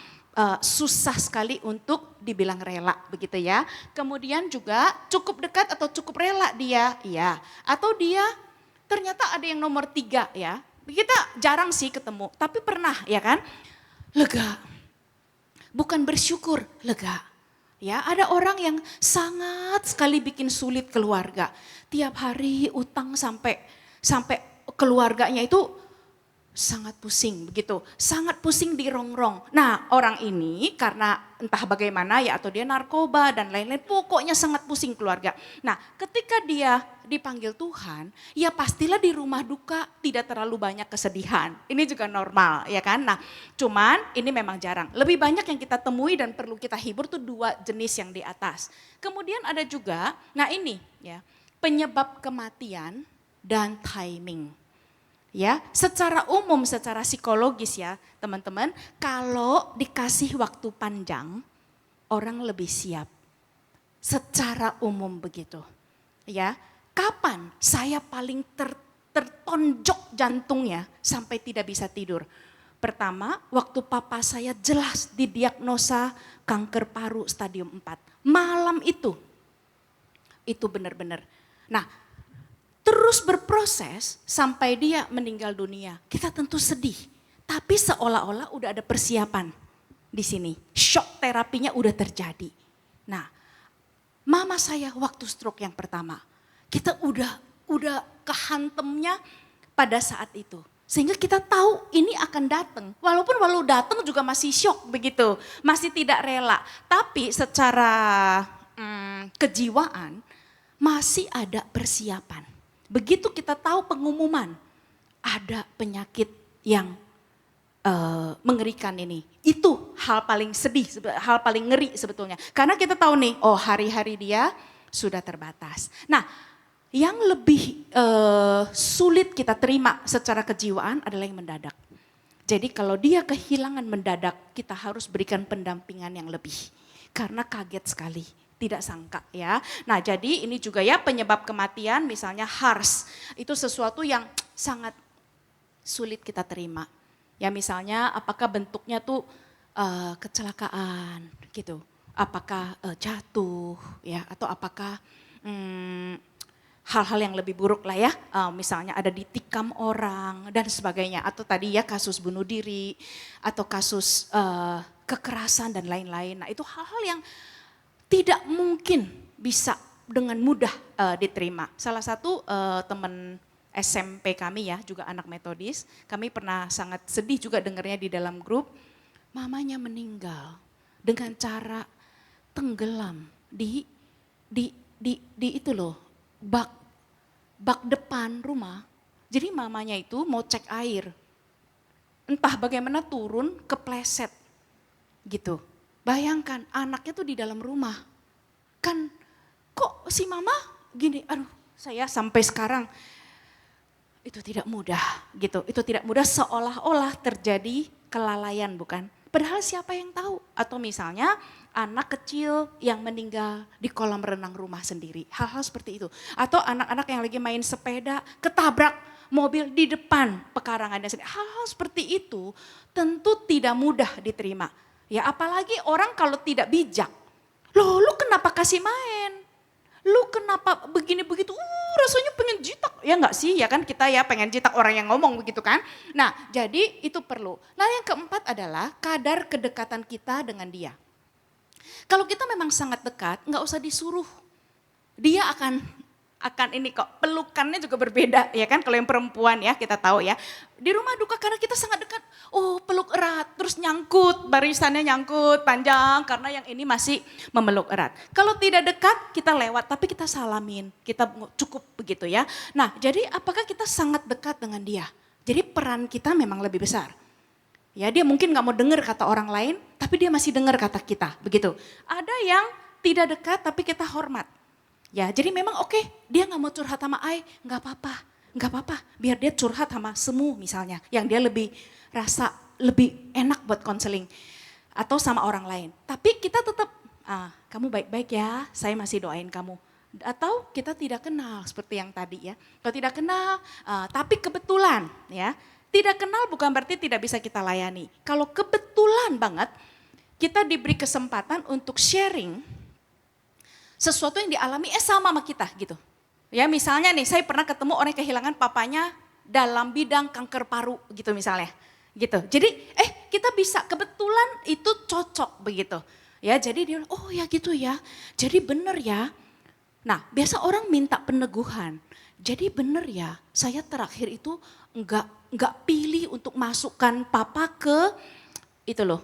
susah sekali untuk dibilang rela begitu ya. Kemudian juga cukup dekat atau cukup rela dia, ya. Atau dia ternyata ada yang nomor 3 ya. Kita jarang sih ketemu, tapi pernah ya kan. Lega, bukan bersyukur, lega. Ya, ada orang yang sangat sekali bikin sulit keluarga. Tiap hari utang sampai keluarganya itu sangat pusing begitu. Sangat pusing dirongrong. Nah, orang ini karena entah bagaimana ya atau dia narkoba dan lain-lain, pokoknya sangat pusing keluarga. Nah, ketika dia dipanggil Tuhan, ya pastilah di rumah duka tidak terlalu banyak kesedihan. Ini juga normal ya kan. Nah, cuman ini memang jarang. Lebih banyak yang kita temui dan perlu kita hibur tuh 2 jenis yang di atas. Kemudian ada juga, nah ini ya, penyebab kematian dan timing. Ya, secara umum, secara psikologis ya teman-teman, kalau dikasih waktu panjang, orang lebih siap. Secara umum begitu. Ya, kapan saya paling tertonjok jantungnya sampai tidak bisa tidur? Pertama, waktu papa saya jelas didiagnosa kanker paru stadium 4. Malam itu benar-benar. Nah, terus berproses sampai dia meninggal dunia. Kita tentu sedih, tapi seolah-olah udah ada persiapan di sini. Shock terapinya udah terjadi. Nah, mama saya waktu stroke yang pertama, kita udah kehantemnya pada saat itu. Sehingga kita tahu ini akan datang. Walaupun datang juga masih shock begitu, masih tidak rela. Tapi secara kejiwaan masih ada persiapan. Begitu kita tahu pengumuman, ada penyakit yang mengerikan ini. Itu hal paling sedih, hal paling ngeri sebetulnya. Karena kita tahu nih, oh hari-hari dia sudah terbatas. Nah, yang lebih sulit kita terima secara kejiwaan adalah yang mendadak. Jadi kalau dia kehilangan mendadak, kita harus berikan pendampingan yang lebih. Karena kaget sekali. Tidak sangka ya. Nah, jadi ini juga ya penyebab kematian misalnya HARS. Itu sesuatu yang sangat sulit kita terima. Ya misalnya apakah bentuknya tuh kecelakaan gitu. Apakah jatuh ya atau apakah hal-hal yang lebih buruk lah ya. Misalnya ada ditikam orang dan sebagainya. Atau tadi ya kasus bunuh diri atau kasus kekerasan dan lain-lain. Nah, itu hal-hal yang tidak mungkin bisa dengan mudah diterima. Salah satu teman SMP kami ya, juga anak metodis, kami pernah sangat sedih juga dengarnya di dalam grup, mamanya meninggal dengan cara tenggelam di itu loh, bak depan rumah. Jadi mamanya itu mau cek air, entah bagaimana turun kepleset gitu. Bayangkan anaknya tuh di dalam rumah. Kan kok si mama gini, aduh saya sampai sekarang itu tidak mudah gitu. Itu tidak mudah seolah-olah terjadi kelalaian bukan. Padahal siapa yang tahu? Atau misalnya anak kecil yang meninggal di kolam renang rumah sendiri. Hal-hal seperti itu. Atau anak-anak yang lagi main sepeda ketabrak mobil di depan pekarangannya sendiri. Hal-hal seperti itu tentu tidak mudah diterima. Ya apalagi orang kalau tidak bijak, lu kenapa kasih main? Lu kenapa begini begitu? Rasanya pengen jitak, ya enggak sih? Ya kan kita ya pengen jitak orang yang ngomong begitu kan? Nah jadi itu perlu. Lalu yang keempat adalah kadar kedekatan kita dengan dia. Kalau kita memang sangat dekat, nggak usah disuruh. Dia akan ini kok, pelukannya juga berbeda ya kan, kalau yang perempuan ya kita tahu ya. Di rumah duka karena kita sangat dekat, oh peluk erat, terus nyangkut, barisannya nyangkut panjang karena yang ini masih memeluk erat. Kalau tidak dekat kita lewat tapi kita salamin, kita cukup begitu ya. Nah jadi apakah kita sangat dekat dengan dia? Jadi peran kita memang lebih besar. Ya dia mungkin gak mau dengar kata orang lain tapi dia masih dengar kata kita begitu. Ada yang tidak dekat tapi kita hormat. Ya jadi memang oke, dia gak mau curhat sama Ai, gak apa-apa. Biar dia curhat sama Semu misalnya, yang dia lebih rasa lebih enak buat konseling. Atau sama orang lain. Tapi kita tetap kamu baik-baik ya, saya masih doain kamu. Atau kita tidak kenal seperti yang tadi ya. Kalau tidak kenal, tapi kebetulan ya. Tidak kenal bukan berarti tidak bisa kita layani. Kalau kebetulan banget kita diberi kesempatan untuk sharing sesuatu yang dialami sama kita gitu. Ya misalnya nih saya pernah ketemu orang yang kehilangan papanya dalam bidang kanker paru gitu misalnya. Gitu. Jadi kita bisa kebetulan itu cocok begitu. Ya jadi dia oh ya gitu ya. Jadi benar ya. Nah biasa orang minta peneguhan. Jadi benar ya saya terakhir itu enggak pilih untuk masukkan papa ke itu loh.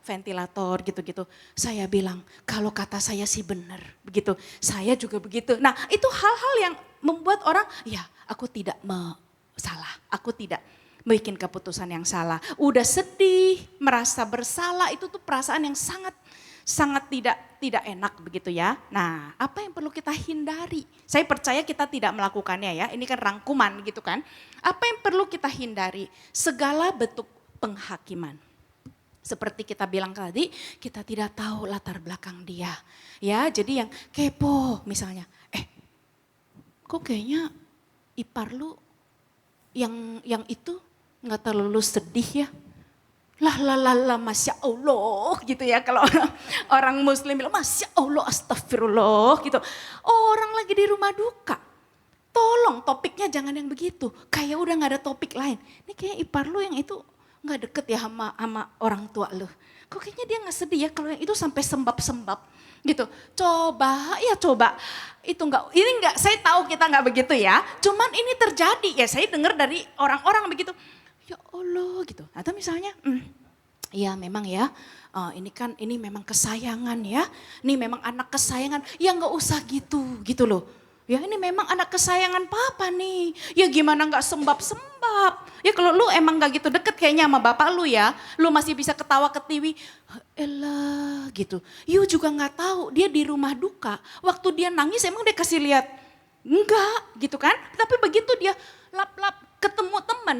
Ventilator gitu-gitu. Saya bilang kalau kata saya sih benar begitu. Saya juga begitu. Nah itu hal-hal yang membuat orang ya aku tidak salah. Aku tidak bikin keputusan yang salah. Udah sedih, merasa bersalah itu tuh perasaan yang sangat tidak enak begitu ya. Nah, apa yang perlu kita hindari? Saya percaya kita tidak melakukannya ya. Ini kan rangkuman gitu kan. Apa yang perlu kita hindari? Segala bentuk penghakiman. Seperti kita bilang tadi, kita tidak tahu latar belakang dia. Ya, jadi yang kepo misalnya. Kok kayaknya ipar lu yang itu nggak terlalu sedih ya. Lah Masya Allah gitu ya. Kalau orang muslim bilang Masya Allah astagfirullah gitu. Orang lagi di rumah duka. Tolong topiknya jangan yang begitu. Kayak udah gak ada topik lain. Ini kayak ipar lu yang itu gak deket ya sama orang tua lu. Kok kayaknya dia gak sedih ya kalau yang itu sampai sembab-sembab gitu. Coba. Itu enggak, saya tahu kita gak begitu ya. Cuman ini terjadi ya saya dengar dari orang-orang begitu. Ya Allah gitu. Atau misalnya, ya memang ya, ini memang kesayangan ya. Ini memang anak kesayangan. Ya nggak usah gitu loh. Ya ini memang anak kesayangan papa nih. Ya gimana nggak sembab-sembab. Ya kalau lu emang nggak gitu deket kayaknya sama bapak lu ya. Lu masih bisa ketawa ketiwi. Elah gitu. You juga nggak tahu dia di rumah duka. Waktu dia nangis emang dia kasih lihat. Enggak gitu kan. Tapi begitu dia lap-lap ketemu temen.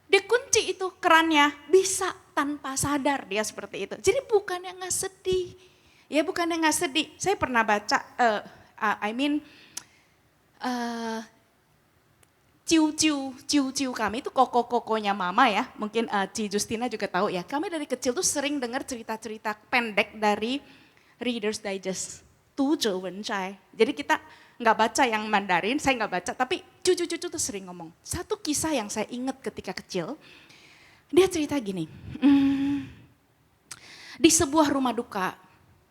Dia kunci itu kerannya, bisa tanpa sadar dia seperti itu. Jadi bukan yang gak sedih. Ya bukan yang gak sedih. Saya pernah baca, ciu-ciu kami itu koko-kokonya mama ya. Mungkin Ci Justina juga tahu ya. Kami dari kecil tuh sering dengar cerita-cerita pendek dari Reader's Digest. Tu Zhe Wen Zhai. Jadi kita nggak baca yang Mandarin, saya nggak baca, tapi cucu-cucu tuh sering ngomong. Satu kisah yang saya ingat ketika kecil, dia cerita gini, di sebuah rumah duka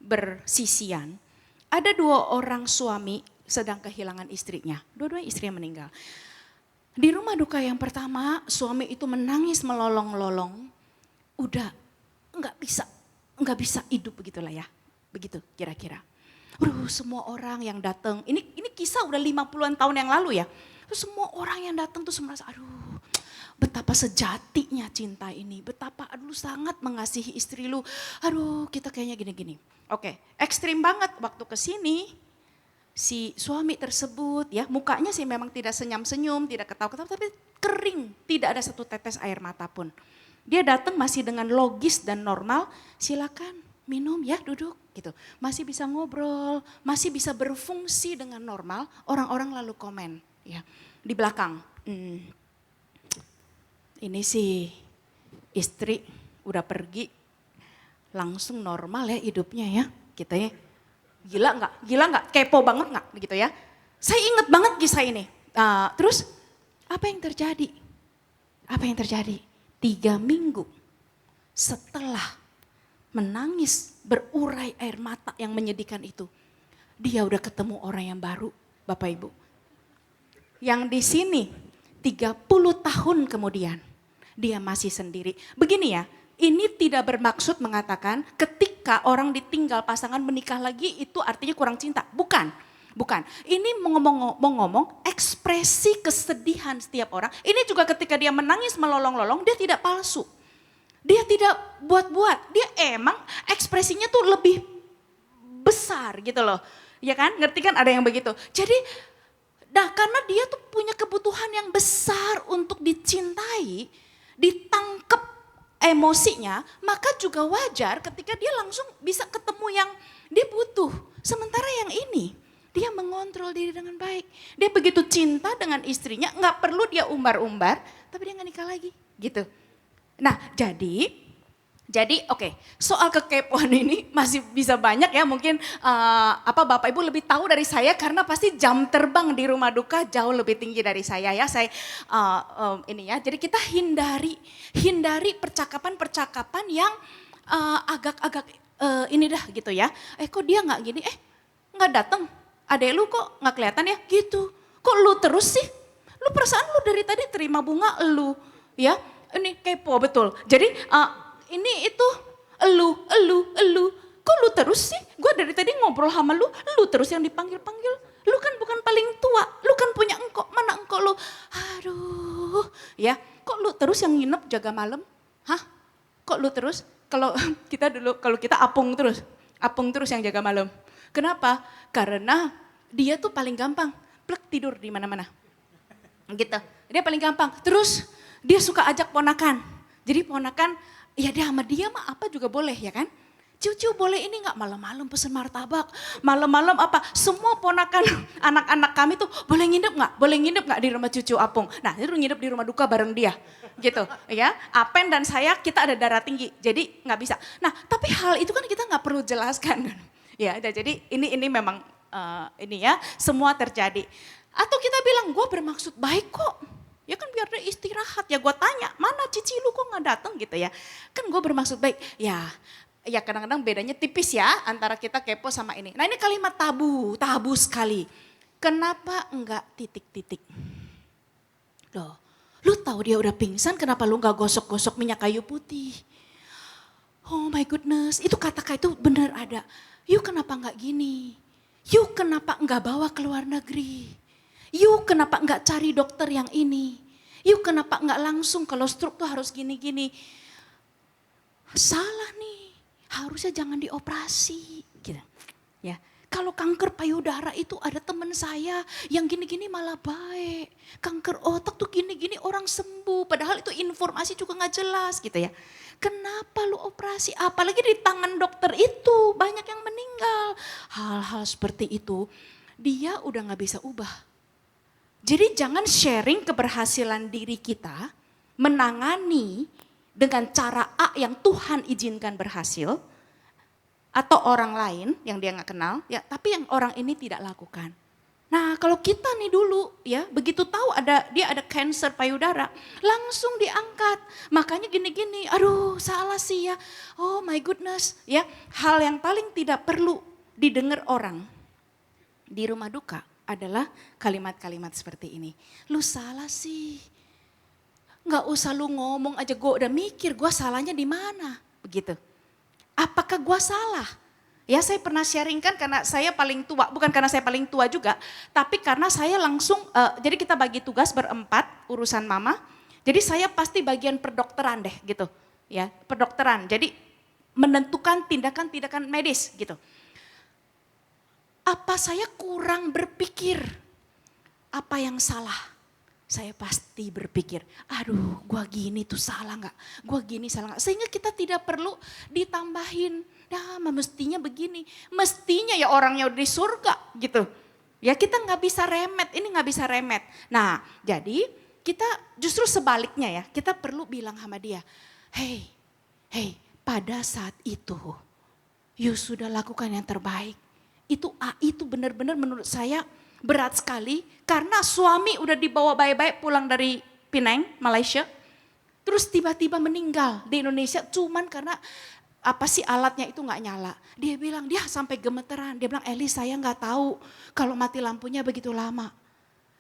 bersisian, ada 2 orang suami sedang kehilangan istrinya, dua-duanya istrinya meninggal. Di rumah duka yang pertama, suami itu menangis melolong-lolong, udah nggak bisa hidup begitulah ya, begitu kira-kira. Semua orang yang datang, ini kisah udah 50-an tahun yang lalu ya. Semua orang yang datang tuh merasa, betapa sejatinya cinta ini. Betapa lu sangat mengasihi istri lu. Kita kayaknya gini-gini. Oke, ekstrim banget waktu kesini. Si suami tersebut ya, mukanya sih memang tidak senyum-senyum, tidak ketawa-ketawa, tapi kering. Tidak ada satu tetes air mata pun. Dia datang masih dengan logis dan normal, silakan minum ya, duduk gitu. Masih bisa ngobrol, masih bisa berfungsi dengan normal. Orang-orang lalu komen ya di belakang. Ini sih istri udah pergi langsung normal ya hidupnya ya. Kita ya gila nggak, kepo banget nggak begitu ya. Saya ingat banget kisah ini. Terus apa yang terjadi? 3 minggu setelah menangis, berurai air mata yang menyedihkan itu. Dia udah ketemu orang yang baru, Bapak Ibu. Yang di sini 30 tahun kemudian dia masih sendiri. Begini ya, ini tidak bermaksud mengatakan ketika orang ditinggal pasangan menikah lagi itu artinya kurang cinta. Bukan. Ini mau ngomong ekspresi kesedihan setiap orang. Ini juga ketika dia menangis melolong-lolong, dia tidak palsu. Dia tidak buat-buat, dia emang ekspresinya tuh lebih besar gitu loh. Ya kan, ngerti kan ada yang begitu. Jadi, karena dia tuh punya kebutuhan yang besar untuk dicintai, ditangkep emosinya, maka juga wajar ketika dia langsung bisa ketemu yang Dia butuh. Sementara yang ini, dia mengontrol diri dengan baik. Dia begitu cinta dengan istrinya, nggak perlu dia umbar-umbar, tapi dia nggak nikah lagi, gitu. Nah, jadi oke, soal kekepoan ini masih bisa banyak ya, mungkin Bapak Ibu lebih tahu dari saya karena pasti jam terbang di rumah duka jauh lebih tinggi dari saya ya. Jadi kita hindari percakapan-percakapan yang agak-agak ini dah gitu ya. Kok dia nggak gini? Nggak datang. Adek lu kok nggak kelihatan ya? Gitu. Kok lu terus sih? Lu perasaan lu dari tadi terima bunga lu, ya? Ini kepo betul. Jadi ini itu elu. Kok lu terus sih? Gue dari tadi ngobrol sama lu terus yang dipanggil-panggil. Lu kan bukan paling tua, lu kan punya engkau, mana engkau lu? Aduh, ya. Kok lu terus yang nginep jaga malam? Hah? Kok lu terus? Kalau kita apung terus yang jaga malam. Kenapa? Karena dia tuh paling gampang plek tidur di mana-mana. Gitu. Dia paling gampang. Terus dia suka ajak ponakan. Jadi ponakan, ya dia sama dia mah apa juga boleh ya kan? Cucu boleh ini nggak malam-malam pesen martabak, malam-malam apa? Semua ponakan anak-anak kami tuh boleh nginep nggak? Boleh nginep nggak di rumah cucu apung? Nah itu nginep di rumah duka bareng dia, gitu ya. Apen dan saya kita ada darah tinggi, jadi nggak bisa. Nah tapi hal itu kan kita nggak perlu jelaskan kan? Ya, jadi ini memang ini ya semua terjadi. Atau kita bilang gue bermaksud baik kok. Ya kan biar dia istirahat ya, gue tanya mana cici lu kok nggak datang gitu ya. Kan gue bermaksud baik. Ya kadang-kadang bedanya tipis ya antara kita kepo sama ini. Nah ini kalimat tabu sekali. Kenapa enggak titik-titik? Loh, lu tahu dia udah pingsan kenapa lu nggak gosok-gosok minyak kayu putih? Oh my goodness, itu kata-kata itu benar ada. Yuk kenapa enggak gini? Yuk kenapa enggak bawa ke luar negeri? Yuk kenapa enggak cari dokter yang ini? Yuk kenapa enggak langsung kalau stroke tuh harus gini-gini? Salah nih, harusnya jangan dioperasi. Gitu. Ya. Kalau kanker payudara itu ada teman saya yang gini-gini malah baik. Kanker otak tuh gini-gini orang sembuh. Padahal itu informasi juga gak jelas gitu ya. Kenapa lu operasi? Apalagi di tangan dokter itu banyak yang meninggal. Hal-hal seperti itu dia udah gak bisa ubah. Jadi jangan sharing keberhasilan diri kita menangani dengan cara A yang Tuhan izinkan berhasil. Atau orang lain yang dia gak kenal, ya, tapi yang orang ini tidak lakukan. Nah kalau kita nih dulu ya begitu tahu dia ada cancer payudara, langsung diangkat. Makanya gini-gini, aduh salah sih ya, oh my goodness. Ya, hal yang paling tidak perlu didengar orang di rumah duka adalah kalimat-kalimat seperti ini. Lu salah sih, gak usah lu ngomong aja, gue udah mikir gue salahnya di mana, begitu. Apakah gue salah? Ya saya pernah sharingkan karena saya paling tua, bukan karena saya paling tua juga, tapi karena saya langsung, jadi kita bagi tugas berempat urusan mama, jadi saya pasti bagian perdokteran deh gitu, ya perdokteran, jadi menentukan tindakan-tindakan medis gitu. Apa saya kurang berpikir, apa yang salah? Saya pasti berpikir, aduh gua gini tuh salah gak? Gua gini salah gak? Sehingga kita tidak perlu ditambahin, ya mestinya begini. Mestinya ya orangnya udah di surga gitu. Ya kita gak bisa remet, ini gak bisa remet. Nah jadi kita justru sebaliknya ya, kita perlu bilang sama dia, hey pada saat itu you sudah lakukan yang terbaik. Itu benar-benar menurut saya berat sekali karena suami udah dibawa baik-baik pulang dari Penang, Malaysia. Terus tiba-tiba meninggal di Indonesia cuman karena alatnya itu gak nyala. Dia bilang, dia sampai gemeteran. Dia bilang, Eli saya gak tahu kalau mati lampunya begitu lama.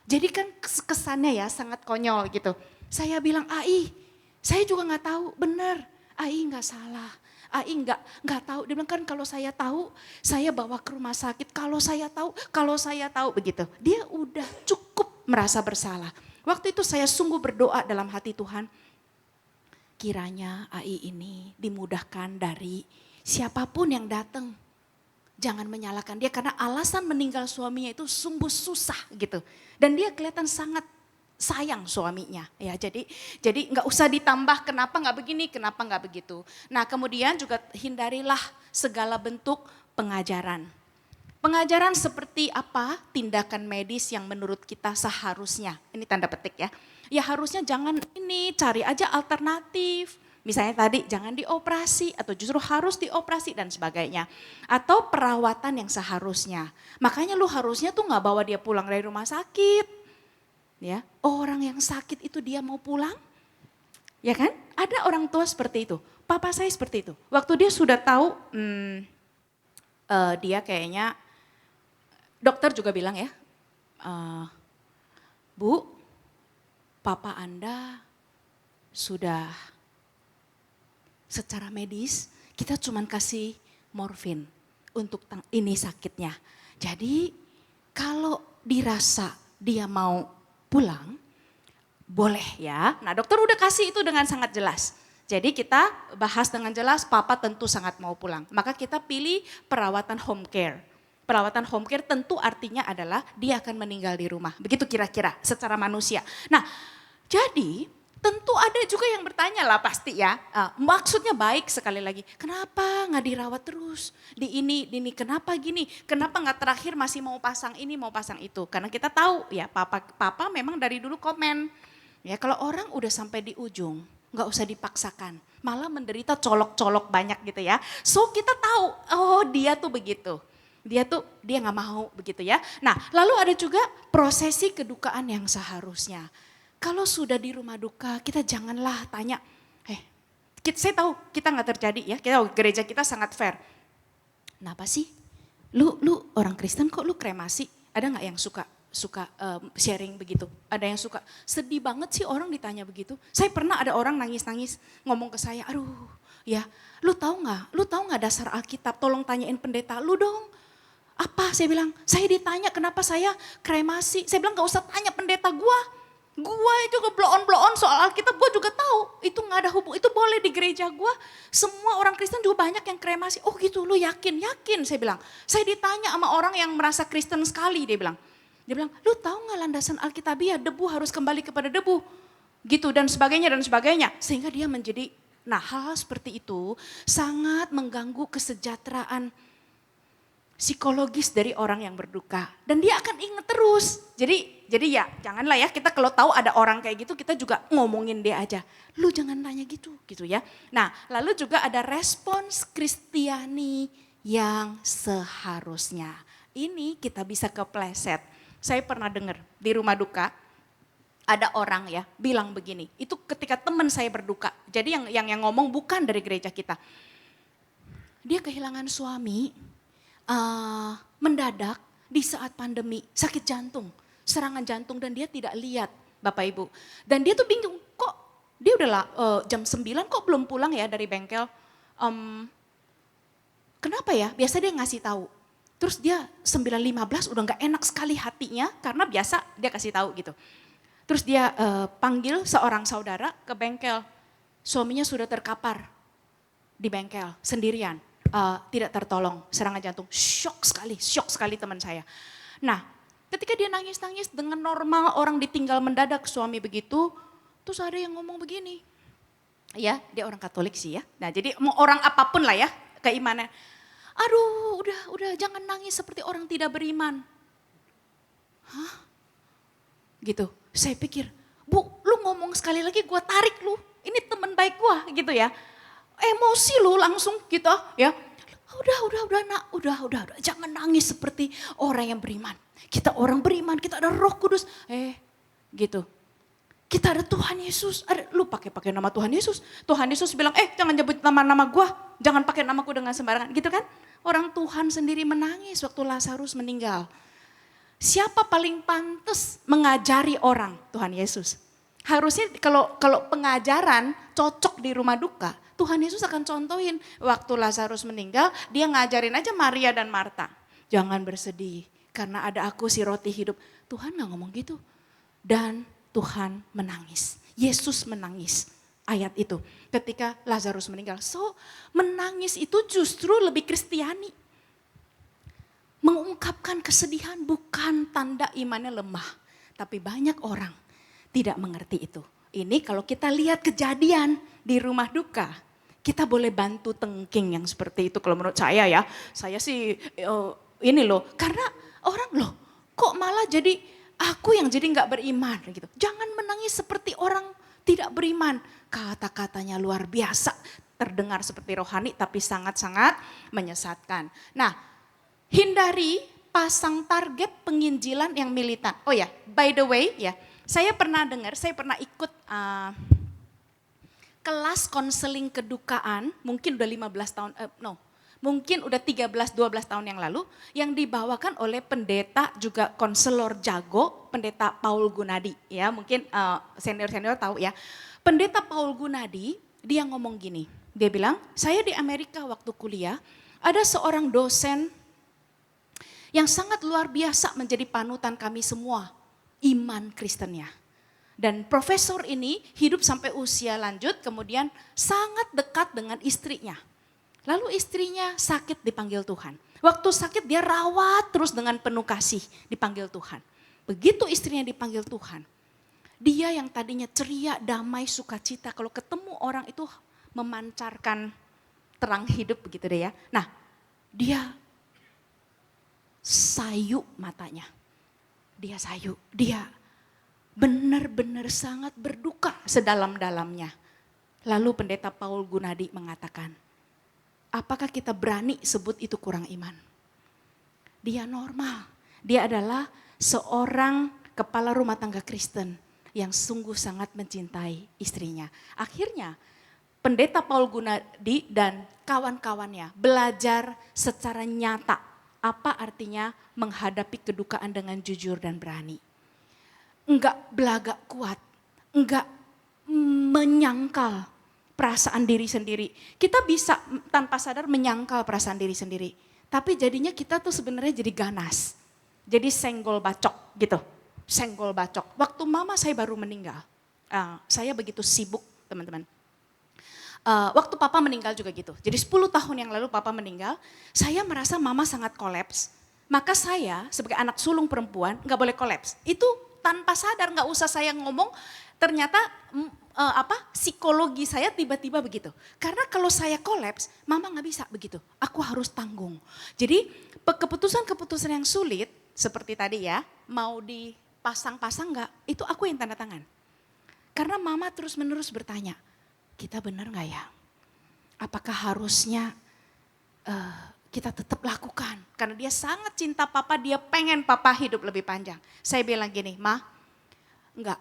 Jadi kan kesannya ya sangat konyol gitu. Saya bilang, Ai saya juga gak tahu, benar. Ai gak salah. Ai nggak tahu, dia bilang kan kalau saya tahu, saya bawa ke rumah sakit. Kalau saya tahu begitu. Dia udah cukup merasa bersalah. Waktu itu saya sungguh berdoa dalam hati Tuhan. Kiranya Ai ini dimudahkan dari siapapun yang datang. Jangan menyalahkan dia karena alasan meninggal suaminya itu sungguh susah gitu. Dan dia kelihatan sangat sayang suaminya ya. Jadi nggak usah ditambah kenapa nggak begini, kenapa nggak begitu. Nah kemudian juga hindarilah segala bentuk pengajaran. Pengajaran seperti apa tindakan medis yang menurut kita seharusnya, ini tanda petik ya. Ya harusnya jangan ini, cari aja alternatif. Misalnya tadi jangan dioperasi atau justru harus dioperasi dan sebagainya. Atau perawatan yang seharusnya. Makanya lu harusnya tuh gak bawa dia pulang dari rumah sakit. Ya, orang yang sakit itu dia mau pulang. Ya kan? Ada orang tua seperti itu. Papa saya seperti itu. Waktu dia sudah tahu dia kayaknya, dokter juga bilang ya, Bu, papa Anda sudah secara medis, kita cuman kasih morfin untuk ini sakitnya. Jadi kalau dirasa dia mau pulang, boleh ya. Nah dokter udah kasih itu dengan sangat jelas. Jadi kita bahas dengan jelas, papa tentu sangat mau pulang. Maka kita pilih perawatan home care. Perawatan home care tentu artinya adalah dia akan meninggal di rumah. Begitu kira-kira secara manusia. Nah jadi tentu ada juga yang bertanya lah pasti ya. Maksudnya baik sekali lagi. Kenapa nggak dirawat terus? Di ini, kenapa gini? Kenapa nggak terakhir masih mau pasang ini, mau pasang itu? Karena kita tahu ya papa memang dari dulu komen. Ya kalau orang udah sampai di ujung, nggak usah dipaksakan. Malah menderita colok-colok banyak gitu ya. So kita tahu, oh dia tuh begitu. Dia nggak mau begitu ya. Nah lalu ada juga prosesi kedukaan yang seharusnya. Kalau sudah di rumah duka kita janganlah tanya, saya tahu kita nggak terjadi ya, kita tahu gereja kita sangat fair. Kenapa sih? Lu orang Kristen kok lu kremasi? Ada nggak yang suka sharing begitu? Ada yang suka, sedih banget sih orang ditanya begitu. Saya pernah ada orang nangis-nangis ngomong ke saya, aduh ya lu tahu nggak dasar Alkitab, tolong tanyain pendeta lu dong. Apa? Saya bilang, saya ditanya kenapa saya kremasi. Saya bilang gak usah tanya pendeta gua juga bloon soal Alkitab, gua juga tahu. Itu gak ada hubung, itu boleh di gereja gua. Semua orang Kristen juga banyak yang kremasi. Oh gitu, lu yakin? Yakin, saya bilang. Saya ditanya sama orang yang merasa Kristen sekali, dia bilang, lu tahu gak landasan Alkitabiah, debu harus kembali kepada debu. Gitu dan sebagainya. Sehingga dia menjadi, nah hal seperti itu sangat mengganggu kesejahteraan psikologis dari orang yang berduka. Dan dia akan ingat terus. Jadi ya janganlah ya kita kalau tahu ada orang kayak gitu kita juga ngomongin dia aja. Lu jangan tanya gitu ya. Nah lalu juga ada respons Kristiani yang seharusnya. Ini kita bisa kepleset. Saya pernah dengar di rumah duka ada orang ya bilang begini. Itu ketika teman saya berduka. Jadi yang ngomong bukan dari gereja kita. Dia kehilangan suami. Mendadak di saat pandemi sakit jantung, serangan jantung dan dia tidak lihat Bapak Ibu. Dan dia tuh bingung kok dia udah jam 9 kok belum pulang ya dari bengkel. Kenapa ya? Biasa dia ngasih tahu. Terus dia 9.15 udah gak enak sekali hatinya karena biasa dia kasih tahu gitu. Terus dia panggil seorang saudara ke bengkel. Suaminya sudah terkapar di bengkel sendirian. Tidak tertolong, serangan jantung, shock sekali teman saya. Nah ketika dia nangis-nangis dengan normal orang ditinggal mendadak suami begitu, terus ada yang ngomong begini, ya dia orang Katolik sih ya, nah jadi mau orang apapun lah ya keimanan, aduh udah jangan nangis seperti orang tidak beriman. Hah? Gitu, saya pikir, Bu lu ngomong sekali lagi gua tarik lu, ini teman baik gua gitu ya. Emosi lu langsung gitu ya. Udah nak, udah, jangan nangis seperti orang yang beriman. Kita orang beriman, kita ada Roh Kudus. Gitu. Kita ada Tuhan Yesus. Lu pakai nama Tuhan Yesus. Tuhan Yesus bilang, jangan nyebut nama gua, jangan pakai namaku dengan sembarangan, gitu kan? Orang Tuhan sendiri menangis waktu Lazarus meninggal. Siapa paling pantas mengajari orang? Tuhan Yesus. Harusnya kalau pengajaran cocok di rumah duka, Tuhan Yesus akan contohin waktu Lazarus meninggal, dia ngajarin aja Maria dan Marta. Jangan bersedih karena ada aku si roti hidup. Tuhan gak ngomong gitu. Dan Tuhan menangis. Yesus menangis. Ayat itu ketika Lazarus meninggal. So menangis itu justru lebih Kristiani. Mengungkapkan kesedihan bukan tanda imannya lemah. Tapi banyak orang tidak mengerti itu. Ini kalau kita lihat kejadian di rumah duka, kita boleh bantu tengking yang seperti itu kalau menurut saya ya. Saya sih ini loh, karena orang loh kok malah jadi aku yang jadi nggak beriman gitu. Jangan menangis seperti orang tidak beriman. Kata-katanya luar biasa, terdengar seperti rohani tapi sangat-sangat menyesatkan. Nah, hindari pasang target penginjilan yang militan. Oh ya, by the way ya, saya pernah dengar, saya pernah ikut kelas konseling kedukaan, mungkin udah 15 tahun, mungkin udah 13-12 tahun yang lalu, yang dibawakan oleh pendeta juga konselor jago, pendeta Paul Gunadi. Ya, mungkin senior-senior tahu ya. Pendeta Paul Gunadi, dia ngomong gini, dia bilang, saya di Amerika waktu kuliah, ada seorang dosen yang sangat luar biasa menjadi panutan kami semua, iman Kristennya. Dan profesor ini hidup sampai usia lanjut, kemudian sangat dekat dengan istrinya. Lalu istrinya sakit dipanggil Tuhan. Waktu sakit dia rawat terus dengan penuh kasih dipanggil Tuhan. Begitu istrinya dipanggil Tuhan, dia yang tadinya ceria, damai, sukacita, kalau ketemu orang itu memancarkan terang hidup begitu deh ya. Nah, dia sayu matanya. Dia sayu, dia benar-benar sangat berduka sedalam-dalamnya. Lalu pendeta Paul Gunadi mengatakan, apakah kita berani sebut itu kurang iman? Dia normal, dia adalah seorang kepala rumah tangga Kristen yang sungguh sangat mencintai istrinya. Akhirnya pendeta Paul Gunadi dan kawan-kawannya belajar secara nyata apa artinya menghadapi kedukaan dengan jujur dan berani. Enggak belagak kuat, enggak menyangkal perasaan diri sendiri. Kita bisa tanpa sadar menyangkal perasaan diri sendiri. Tapi jadinya kita tuh sebenarnya jadi ganas. Jadi senggol bacok gitu. Senggol bacok. Waktu mama saya baru meninggal, saya begitu sibuk teman-teman. Waktu papa meninggal juga gitu. Jadi 10 tahun yang lalu papa meninggal, saya merasa mama sangat kolaps. Maka saya sebagai anak sulung perempuan gak boleh kolaps. Itu tanpa sadar, gak usah saya ngomong, ternyata psikologi saya tiba-tiba begitu. Karena kalau saya kolaps, mama gak bisa begitu. Aku harus tanggung. Jadi keputusan-keputusan yang sulit, seperti tadi ya, mau dipasang-pasang gak, itu aku yang tanda tangan. Karena mama terus-menerus bertanya, kita benar gak ya? Apakah harusnya kita tetap lakukan? Karena dia sangat cinta papa, dia pengen papa hidup lebih panjang. Saya bilang gini, Ma, enggak.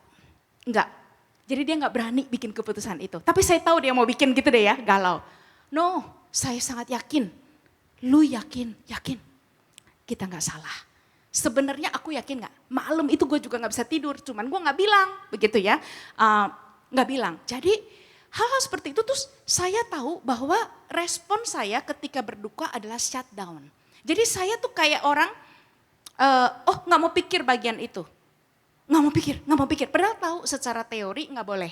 Jadi dia gak berani bikin keputusan itu. Tapi saya tahu dia mau bikin gitu deh ya, galau. No, saya sangat yakin. Lu yakin? Kita gak salah. Sebenarnya aku yakin gak? Malam itu gue juga gak bisa tidur, cuman gue gak bilang. Begitu ya, gak bilang. Jadi hal-hal seperti itu terus saya tahu bahwa respon saya ketika berduka adalah shutdown. Jadi saya tuh kayak orang, gak mau pikir bagian itu. Gak mau pikir. Padahal tahu secara teori gak boleh.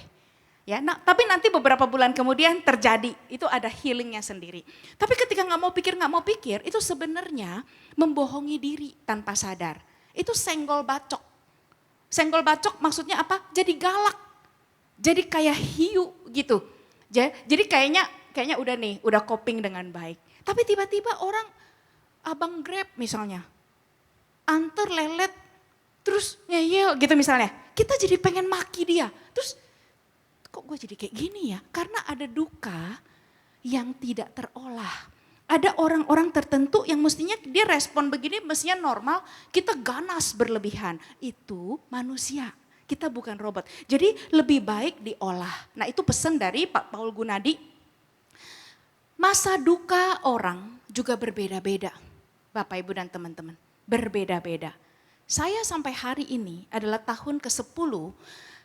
Ya, tapi nanti beberapa bulan kemudian terjadi, itu ada healingnya sendiri. Tapi ketika gak mau pikir, itu sebenarnya membohongi diri tanpa sadar. Itu senggol bacok. Senggol bacok maksudnya apa? Jadi galak. Jadi kayak hiu gitu. Jadi kayaknya udah coping dengan baik. Tapi tiba-tiba orang abang Grab misalnya, antar lelet, terus ngeyel gitu misalnya. Kita jadi pengen maki dia. Terus kok gue jadi kayak gini ya? Karena ada duka yang tidak terolah. Ada orang-orang tertentu yang mestinya dia respon begini mestinya normal, kita ganas berlebihan. Itu manusia. Kita bukan robot. Jadi lebih baik diolah. Nah itu pesan dari Pak Paul Gunadi. Masa duka orang juga berbeda-beda. Bapak, Ibu, dan teman-teman. Berbeda-beda. Saya sampai hari ini adalah tahun ke-10.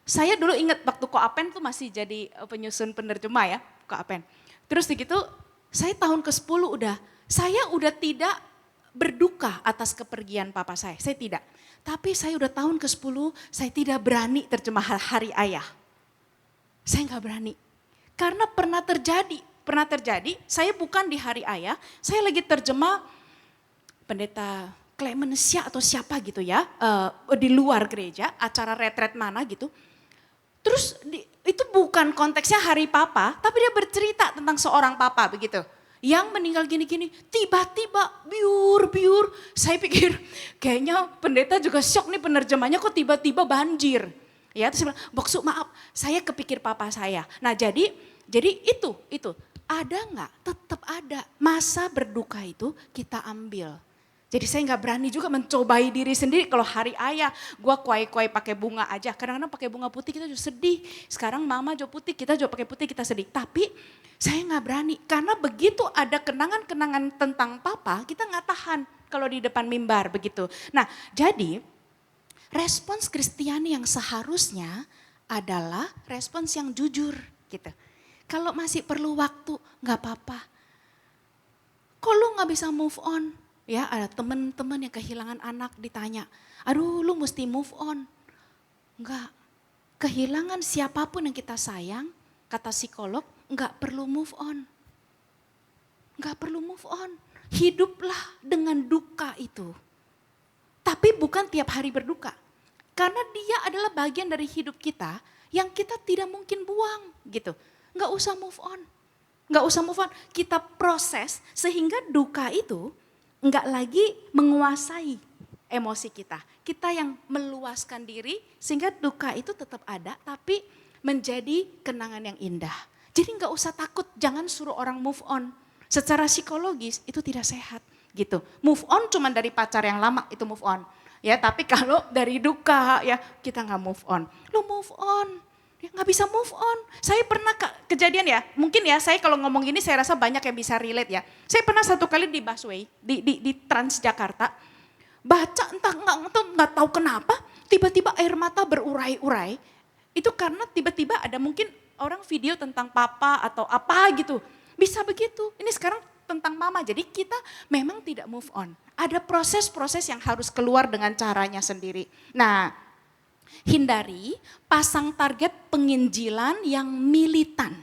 Saya dulu ingat waktu Koapen tuh masih jadi penyusun penerjemah ya. Koapen. Terus begitu saya tahun ke-10 saya udah tidak berduka atas kepergian papa saya. Saya tidak. Tapi saya udah tahun ke-10, saya tidak berani terjemah hari ayah. Saya gak berani. Karena pernah terjadi, saya bukan di hari ayah, saya lagi terjemah pendeta Clemencia atau siapa gitu ya, di luar gereja, acara retret mana gitu. Terus itu bukan konteksnya hari papa, tapi dia bercerita tentang seorang papa begitu. Yang meninggal gini-gini, tiba-tiba biur. Saya pikir kayaknya pendeta juga syok nih penerjemahnya kok tiba-tiba banjir. Ya, terus saya bilang, Boksu maaf, saya kepikir papa saya. Nah jadi itu ada nggak? Tetap ada. Masa berduka itu kita ambil. Jadi saya nggak berani juga mencobai diri sendiri. Kalau hari ayah, gue kuai-kuai pakai bunga aja. Kadang-kadang pakai bunga putih kita juga sedih. Sekarang mama juga putih, kita juga pakai putih kita sedih. Tapi saya nggak berani. Karena begitu ada kenangan-kenangan tentang papa, kita nggak tahan kalau di depan mimbar begitu. Nah jadi respons Kristiani yang seharusnya adalah respons yang jujur gitu. Kalau masih perlu waktu, nggak apa-apa. Kok lu nggak bisa move on? Ya ada teman-teman yang kehilangan anak ditanya, aduh lu mesti move on. Enggak, kehilangan siapapun yang kita sayang, kata psikolog, enggak perlu move on. Enggak perlu move on. Hiduplah dengan duka itu. Tapi bukan tiap hari berduka. Karena dia adalah bagian dari hidup kita yang kita tidak mungkin buang gitu. Enggak usah move on. Enggak usah move on. Kita proses sehingga duka itu enggak lagi menguasai emosi kita. Kita yang meluaskan diri sehingga duka itu tetap ada tapi menjadi kenangan yang indah. Jadi enggak usah takut, jangan suruh orang move on. Secara psikologis itu tidak sehat gitu. Move on cuma dari pacar yang lama itu move on. Ya, tapi kalau dari duka ya kita enggak move on. Lu move on. Ya, nggak bisa move on. Saya pernah kejadian ya, mungkin ya saya kalau ngomong gini saya rasa banyak yang bisa relate ya. Saya pernah satu kali di busway, di Transjakarta, baca nggak tahu kenapa, tiba-tiba air mata berurai-urai. Itu karena tiba-tiba ada mungkin orang video tentang papa atau apa gitu. Bisa begitu, ini sekarang tentang mama. Jadi kita memang tidak move on. Ada proses-proses yang harus keluar dengan caranya sendiri. Nah, hindari pasang target penginjilan yang militan.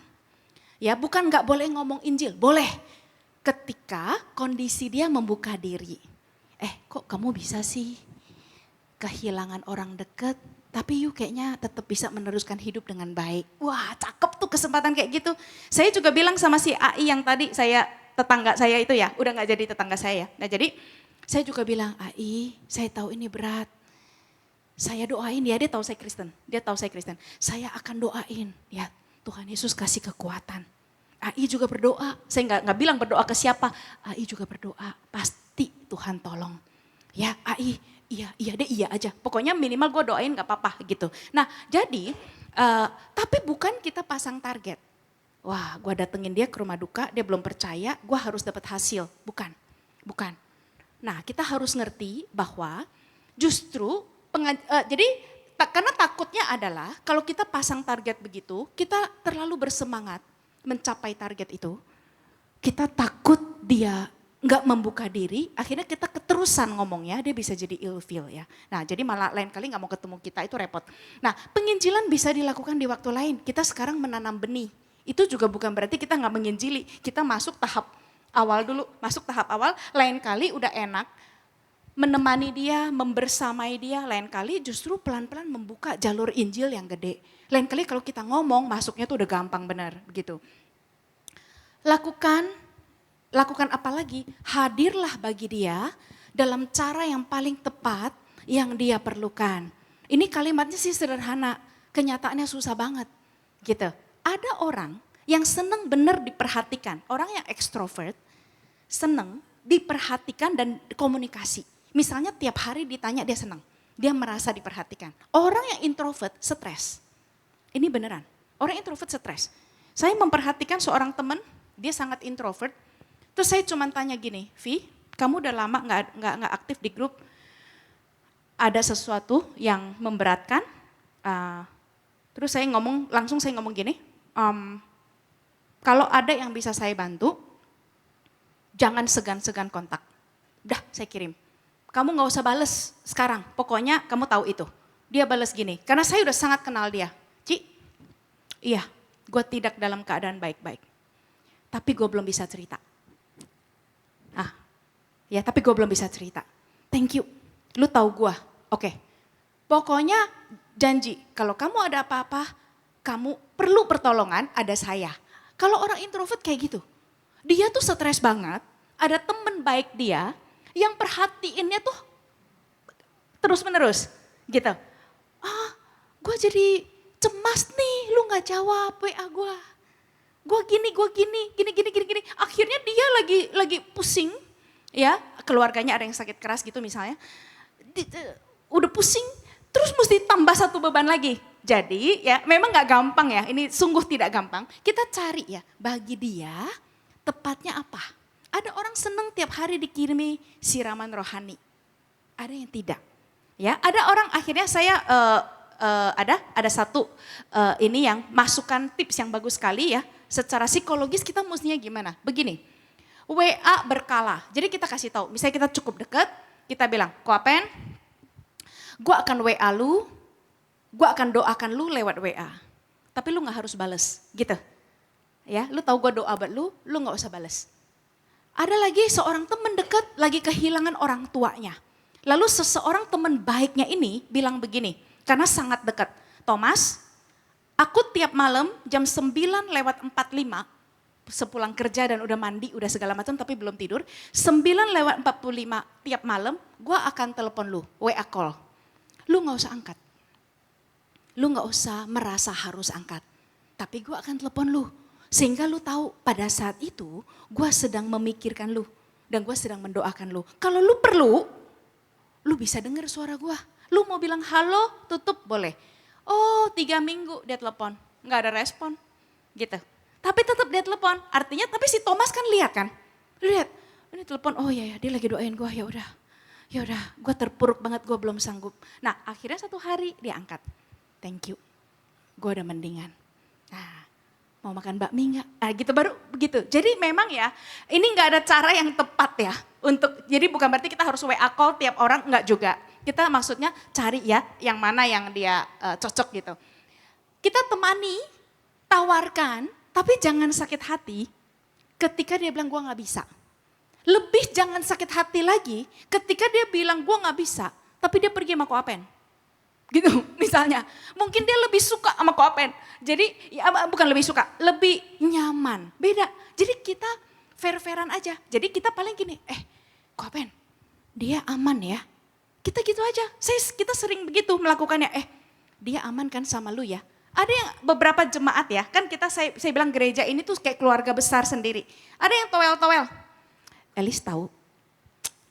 Ya, bukan nggak boleh ngomong Injil, boleh. Ketika kondisi dia membuka diri. Kok kamu bisa sih kehilangan orang deket, tapi you kayaknya tetap bisa meneruskan hidup dengan baik. Wah, cakep tuh kesempatan kayak gitu. Saya juga bilang sama si AI yang tadi tetangga saya itu ya, udah nggak jadi tetangga saya. Nah jadi saya juga bilang, AI, saya tahu ini berat. Saya doain dia tahu saya Kristen. Dia tahu saya Kristen. Saya akan doain ya Tuhan Yesus kasih kekuatan. AI juga berdoa. Saya nggak bilang berdoa ke siapa. AI juga berdoa. Pasti Tuhan tolong. Ya AI iya deh iya aja. Pokoknya minimal gue doain nggak apa-apa gitu. Nah jadi tapi bukan kita pasang target. Wah gue datengin dia ke rumah duka dia belum percaya gue harus dapat hasil. Bukan. Nah kita harus ngerti bahwa justru jadi karena takutnya adalah kalau kita pasang target begitu, kita terlalu bersemangat mencapai target itu. Kita takut dia nggak membuka diri, akhirnya kita keterusan ngomongnya, dia bisa jadi ilfeel ya. Nah jadi malah lain kali nggak mau ketemu kita itu repot. Nah penginjilan bisa dilakukan di waktu lain. Kita sekarang menanam benih. Itu juga bukan berarti kita nggak menginjili. Kita masuk tahap awal dulu, lain kali udah enak. Menemani dia, membersamai dia, lain kali justru pelan-pelan membuka jalur Injil yang gede. Lain kali kalau kita ngomong masuknya tuh udah gampang benar begitu. Lakukan apa lagi? Hadirlah bagi dia dalam cara yang paling tepat yang dia perlukan. Ini kalimatnya sih sederhana, kenyataannya susah banget gitu. Ada orang yang seneng benar diperhatikan, orang yang ekstrovert seneng diperhatikan dan komunikasi. Misalnya tiap hari ditanya dia senang, dia merasa diperhatikan. Orang yang introvert stres, ini beneran. Orang introvert stres. Saya memperhatikan seorang teman, dia sangat introvert. Terus saya cuma tanya gini, Vi, kamu udah lama nggak aktif di grup. Ada sesuatu yang memberatkan. Terus langsung saya ngomong gini, kalau ada yang bisa saya bantu, jangan segan-segan kontak. Udah saya kirim. Kamu gak usah bales sekarang, pokoknya kamu tahu itu. Dia bales gini, karena saya udah sangat kenal dia. Ci, iya gue tidak dalam keadaan baik-baik. Tapi gue belum bisa cerita. Tapi gue belum bisa cerita. Thank you, lu tahu gue, oke. Pokoknya janji, kalau kamu ada apa-apa, kamu perlu pertolongan, ada saya. Kalau orang introvert kayak gitu, dia tuh stres banget, ada temen baik dia yang perhatiinnya tuh terus menerus gitu. Gue jadi cemas nih, lu gak jawab WA gue. Gue gini. Akhirnya dia lagi pusing, ya keluarganya ada yang sakit keras gitu misalnya. Udah pusing, terus mesti tambah satu beban lagi. Jadi ya memang gak gampang ya, ini sungguh tidak gampang. Kita cari ya, bagi dia tepatnya apa. Ada orang seneng tiap hari dikirimi siraman rohani. Ada yang tidak. Ya, ada orang akhirnya saya ada satu ini yang masukan tips yang bagus sekali ya. Secara psikologis kita mestinya gimana? Begini, WA berkala. Jadi kita kasih tahu, misalnya kita cukup dekat, kita bilang, Koapen, gue akan WA lu, gue akan doakan lu lewat WA. Tapi lu gak harus bales, gitu. Ya, lu tahu gue doa buat lu gak usah bales. Ada lagi seorang teman dekat lagi kehilangan orang tuanya. Lalu seseorang teman baiknya ini bilang begini, karena sangat dekat. Thomas, aku tiap malam jam 9:45, sepulang kerja dan udah mandi, udah segala macam tapi belum tidur. 9:45 tiap malam, gue akan telepon lu, WA call. Lu gak usah angkat. Lu gak usah merasa harus angkat. Tapi gue akan telepon lu. Sehingga lu tahu pada saat itu gue sedang memikirkan lu. Dan gue sedang mendoakan lu. Kalau lu perlu, lu bisa dengar suara gue. Lu mau bilang halo, tutup boleh. Oh 3 minggu dia telepon, gak ada respon gitu. Tapi tetap dia telepon, artinya tapi si Thomas kan lihat kan. Lihat, ini telepon, oh ya dia lagi doain gue, ya udah, gue terpuruk banget, gue belum sanggup. Nah akhirnya satu hari dia angkat, thank you, gue udah mendingan. Nah mau makan bakmi gak? Gitu baru begitu. Jadi memang ya ini gak ada cara yang tepat ya. Jadi bukan berarti kita harus WA call tiap orang, enggak juga. Kita maksudnya cari ya yang mana yang dia cocok gitu. Kita temani, tawarkan, tapi jangan sakit hati ketika dia bilang gue gak bisa. Lebih jangan sakit hati lagi ketika dia bilang gue gak bisa, tapi dia pergi sama Koapen. Gitu misalnya, mungkin dia lebih suka sama Koapen. Jadi ya, bukan lebih suka, lebih nyaman, beda. Jadi kita fair-fairan aja. Jadi kita paling gini, Koapen dia aman ya. Kita gitu aja, kita sering begitu melakukannya, dia aman kan sama lu ya. Ada yang beberapa jemaat ya, kan saya bilang gereja ini tuh kayak keluarga besar sendiri. Ada yang toel-toel, Elis tahu,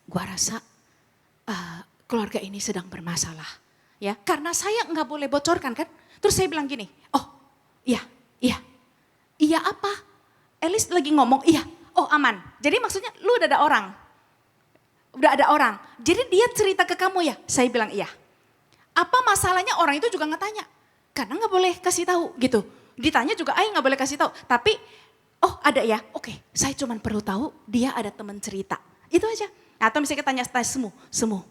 gua rasa keluarga ini sedang bermasalah. Ya, karena saya nggak boleh bocorkan kan. Terus saya bilang gini, oh iya apa? Elis lagi ngomong, iya, oh aman. Jadi maksudnya lu udah ada orang. Jadi dia cerita ke kamu ya, saya bilang iya. Apa masalahnya orang itu juga nggak tanya. Karena nggak boleh kasih tahu gitu. Ditanya juga, nggak boleh kasih tahu. Tapi, oh ada ya, oke. Saya cuma perlu tahu dia ada teman cerita. Itu aja. Atau misalnya kita tanya semu.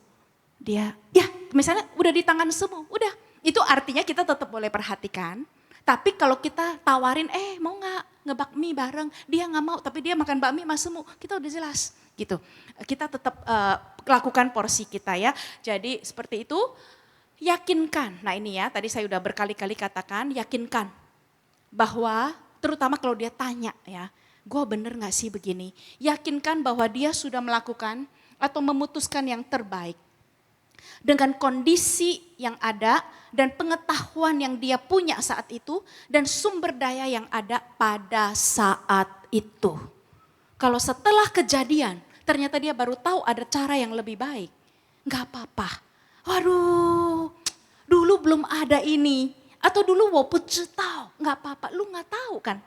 Dia, ya misalnya udah di tangan semu, udah. Itu artinya kita tetap boleh perhatikan. Tapi kalau kita tawarin, mau nggak ngebakmi bareng, dia nggak mau, tapi dia makan bakmi sama semu, kita udah jelas gitu. Kita tetap lakukan porsi kita ya. Jadi seperti itu, yakinkan. Nah ini ya, tadi saya udah berkali-kali katakan, yakinkan bahwa terutama kalau dia tanya ya, gue bener nggak sih begini? Yakinkan bahwa dia sudah melakukan atau memutuskan yang terbaik. Dengan kondisi yang ada dan pengetahuan yang dia punya saat itu dan sumber daya yang ada pada saat itu. Kalau setelah kejadian ternyata dia baru tahu ada cara yang lebih baik, gak apa-apa. Waduh, dulu belum ada ini atau dulu 我不知道, gak apa-apa. Lu gak tahu kan,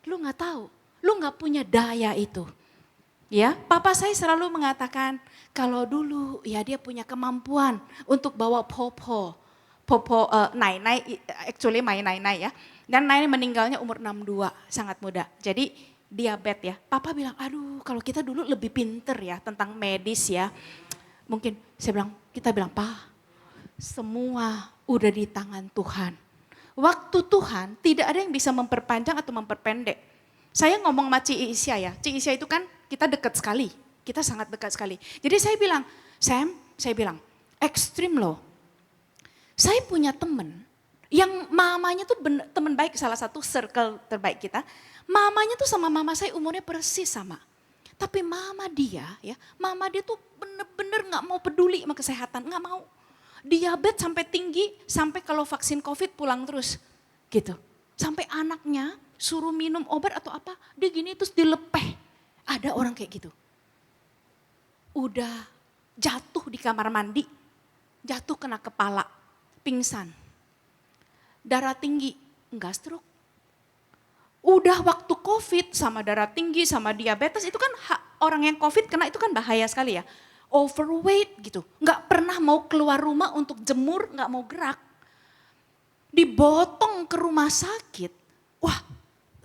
lu gak punya daya itu. Ya, papa saya selalu mengatakan kalau dulu ya dia punya kemampuan untuk bawa popo Nai, actually my Nai ya. Dan Nai meninggalnya umur 62, sangat muda. Jadi diabetes ya. Papa bilang, aduh kalau kita dulu lebih pinter ya tentang medis ya. Mungkin kita bilang, Pak, semua udah di tangan Tuhan. Waktu Tuhan tidak ada yang bisa memperpanjang atau memperpendek. Saya ngomong sama Ci Isya ya, Ci Isya itu kan kita dekat sekali, kita sangat dekat sekali. Jadi saya bilang, Sam, ekstrim loh. Saya punya temen Yang mamanya tuh teman baik, salah satu circle terbaik kita. Mamanya tuh sama mama saya umurnya persis sama. Tapi mama dia tuh bener-bener gak mau peduli sama kesehatan, gak mau. Diabetes sampai tinggi, sampai kalau vaksin COVID pulang terus gitu. Sampai anaknya suruh minum obat atau apa, dia gini terus dilepeh. Ada orang kayak gitu. Udah jatuh di kamar mandi, jatuh kena kepala, pingsan. Darah tinggi, enggak stroke. Udah waktu COVID sama darah tinggi sama diabetes itu kan orang yang COVID kena itu kan bahaya sekali ya. Overweight gitu, enggak pernah mau keluar rumah untuk jemur, enggak mau gerak. Dibotong ke rumah sakit, wah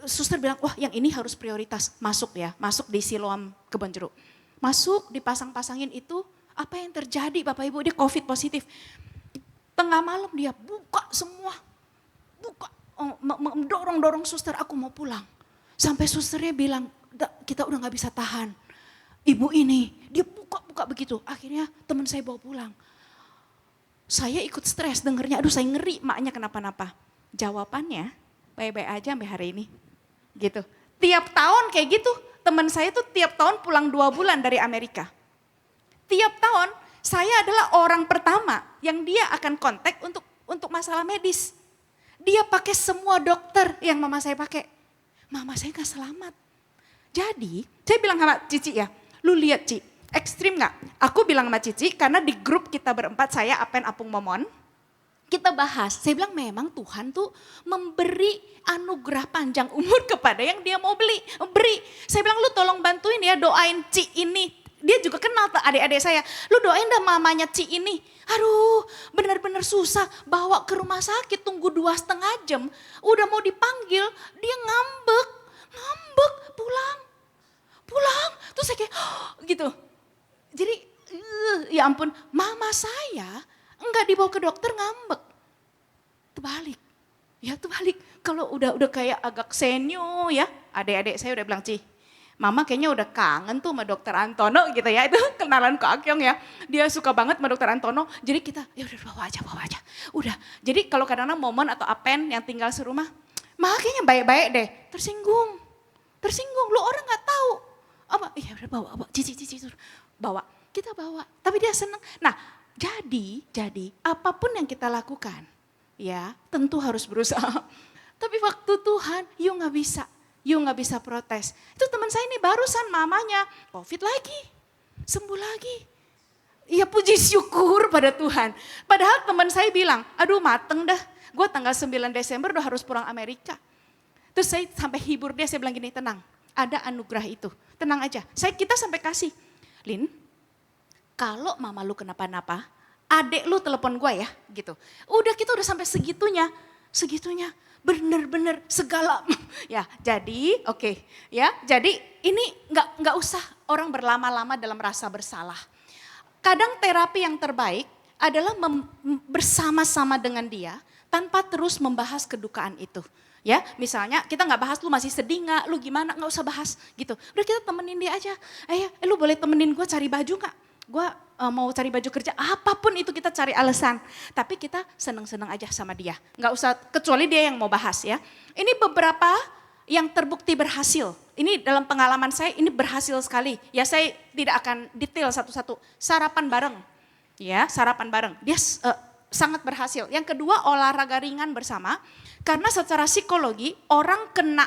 suster bilang, wah yang ini harus prioritas, masuk di Siloam Kebonjeruk. Masuk dipasang-pasangin itu, apa yang terjadi Bapak Ibu, dia COVID positif. Tengah malam dia buka semua, dorong suster, aku mau pulang. Sampai susternya bilang, kita udah gak bisa tahan. Ibu ini, dia buka begitu, akhirnya teman saya bawa pulang. Saya ikut stres dengernya, aduh saya ngeri maknya kenapa-napa. Jawabannya, baik-baik aja sampai hari ini. Gitu. Tiap tahun kayak gitu, teman saya tuh tiap tahun pulang 2 bulan dari Amerika. Tiap tahun saya adalah orang pertama yang dia akan kontak untuk masalah medis. Dia pakai semua dokter yang mama saya pakai. Mama saya gak selamat. Jadi saya bilang sama Cici ya, lu lihat Ci, ekstrim gak? Aku bilang sama Cici karena di grup kita berempat, saya, Apen, Apung, Momon. Kita bahas, saya bilang memang Tuhan tuh memberi anugerah panjang umur kepada yang dia mau beri. Saya bilang lu tolong bantuin ya, doain Ci ini. Dia juga kenal tuh adik-adik saya, lu doain dah mamanya Ci ini. Aduh benar-benar susah, bawa ke rumah sakit tunggu 2,5 jam. Udah mau dipanggil, dia ngambek, pulang. Terus saya kayak gitu. Jadi ya ampun, mama saya enggak dibawa ke dokter ngambek. Terbalik. Kalau udah kayak agak senior ya, adik-adik saya udah bilang, Ci, mama kayaknya udah kangen tuh sama dokter Antono gitu ya. Itu kenalan Kak Akyong ya. Dia suka banget sama dokter Antono. Jadi kita, ya udah bawa aja. Udah. Jadi kalau kadang-kadang Momon atau Apen yang tinggal serumah, mah kayaknya baik-baik deh. Tersinggung. Lu orang gak tahu. Apa? Iya udah bawa. Cici bawa. Kita bawa. Tapi dia seneng. Nah, jadi apapun yang kita lakukan, ya tentu harus berusaha. Tapi waktu Tuhan, you nggak bisa protes. Itu teman saya ini barusan mamanya COVID lagi, sembuh lagi. Ya puji syukur pada Tuhan. Padahal teman saya bilang, aduh mateng dah, gue tanggal 9 Desember udah harus pulang Amerika. Terus saya sampai hibur dia, saya bilang gini, tenang, ada anugerah itu, tenang aja. Kita sampai kasih, Lin, kalau mama lu kenapa-napa, adek lu telepon gue ya gitu. Kita udah sampai segitunya. Bener-bener segala. Ya jadi oke. Ya jadi ini nggak usah orang berlama-lama dalam rasa bersalah. Kadang terapi yang terbaik adalah bersama-sama dengan dia tanpa terus membahas kedukaan itu. Ya, misalnya kita nggak bahas lu masih sedih nggak, lu gimana, nggak usah bahas gitu. Udah kita temenin dia aja. Lu boleh temenin gue cari baju nggak? Gue mau cari baju kerja, apapun itu kita cari alasan. Tapi kita seneng-seneng aja sama dia. Nggak usah, kecuali dia yang mau bahas ya. Ini beberapa yang terbukti berhasil. Ini dalam pengalaman saya ini berhasil sekali. Ya saya tidak akan detail satu-satu. Sarapan bareng. Ya sarapan bareng. Dia sangat berhasil. Yang kedua olahraga ringan bersama. Karena secara psikologi orang kena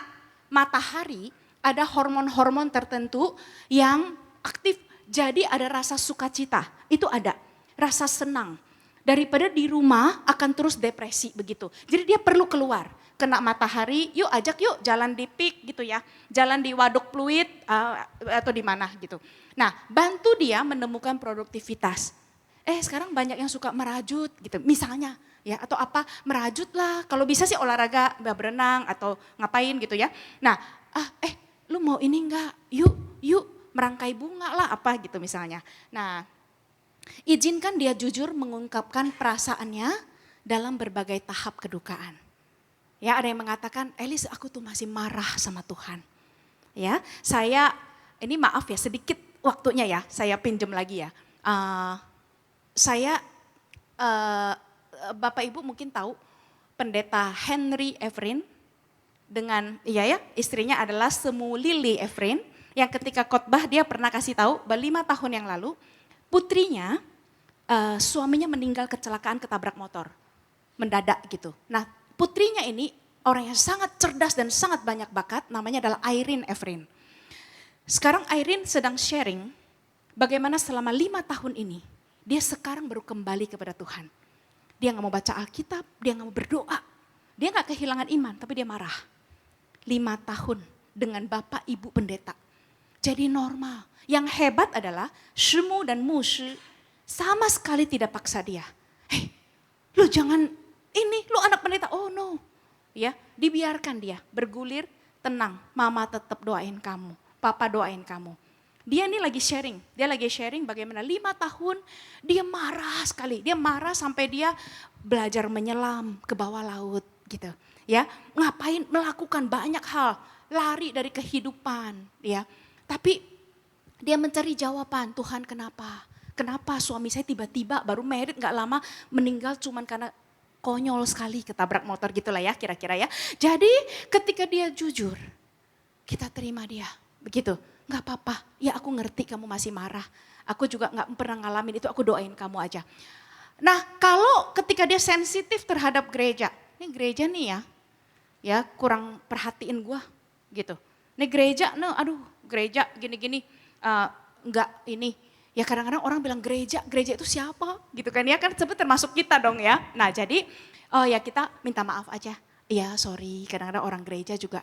matahari ada hormon-hormon tertentu yang aktif. Jadi ada rasa sukacita, itu ada. Rasa senang. Daripada di rumah akan terus depresi begitu. Jadi dia perlu keluar. Kena matahari, yuk ajak yuk jalan di PIK gitu ya. Jalan di Waduk Pluit atau di mana gitu. Nah bantu dia menemukan produktivitas. Sekarang banyak yang suka merajut gitu misalnya. Ya, atau apa merajut lah. Kalau bisa sih olahraga berenang atau ngapain gitu ya. Nah lu mau ini enggak? Yuk. Merangkai bunga lah apa gitu misalnya. Nah izinkan dia jujur mengungkapkan perasaannya dalam berbagai tahap kedukaan. Ya ada yang mengatakan, Elis aku tuh masih marah sama Tuhan. Ya saya, ini maaf ya sedikit waktunya ya, saya pinjam lagi ya. Bapak Ibu mungkin tahu pendeta Henry Evrin dengan istrinya adalah Semu Lily Evrin, yang ketika khotbah dia pernah kasih tahu bahwa 5 tahun yang lalu putrinya suaminya meninggal kecelakaan ketabrak motor mendadak gitu. Nah, putrinya ini orang yang sangat cerdas dan sangat banyak bakat, namanya adalah Irene Evrin. Sekarang Irene sedang sharing bagaimana selama 5 tahun ini dia sekarang baru kembali kepada Tuhan. Dia gak mau baca Alkitab, dia gak mau berdoa. Dia gak kehilangan iman, tapi dia marah. 5 tahun dengan bapak ibu pendeta. Jadi normal. Yang hebat adalah Shemu dan Mushi sama sekali tidak paksa dia. Hei, lu jangan ini, lu anak pendeta. Oh no. Ya, dibiarkan dia bergulir, tenang. Mama tetap doain kamu, papa doain kamu. Dia ini lagi sharing bagaimana 5 tahun dia marah sekali. Dia marah sampai dia belajar menyelam ke bawah laut gitu. Ya, ngapain melakukan banyak hal, lari dari kehidupan, ya. Tapi dia mencari jawaban, Tuhan kenapa? Kenapa suami saya tiba-tiba baru married gak lama meninggal cuman karena konyol sekali ketabrak motor gitulah ya kira-kira ya. Jadi ketika dia jujur, kita terima dia, begitu. Gak apa-apa, ya aku ngerti kamu masih marah. Aku juga gak pernah ngalamin itu, aku doain kamu aja. Nah kalau ketika dia sensitif terhadap gereja, ini gereja nih ya kurang perhatiin gua gitu. Ini gereja, gereja gini-gini, enggak ini. Ya kadang-kadang orang bilang gereja itu siapa gitu kan ya, kan sebetulnya termasuk kita dong ya. Nah jadi ya kita minta maaf aja. Ya sorry, kadang-kadang orang gereja juga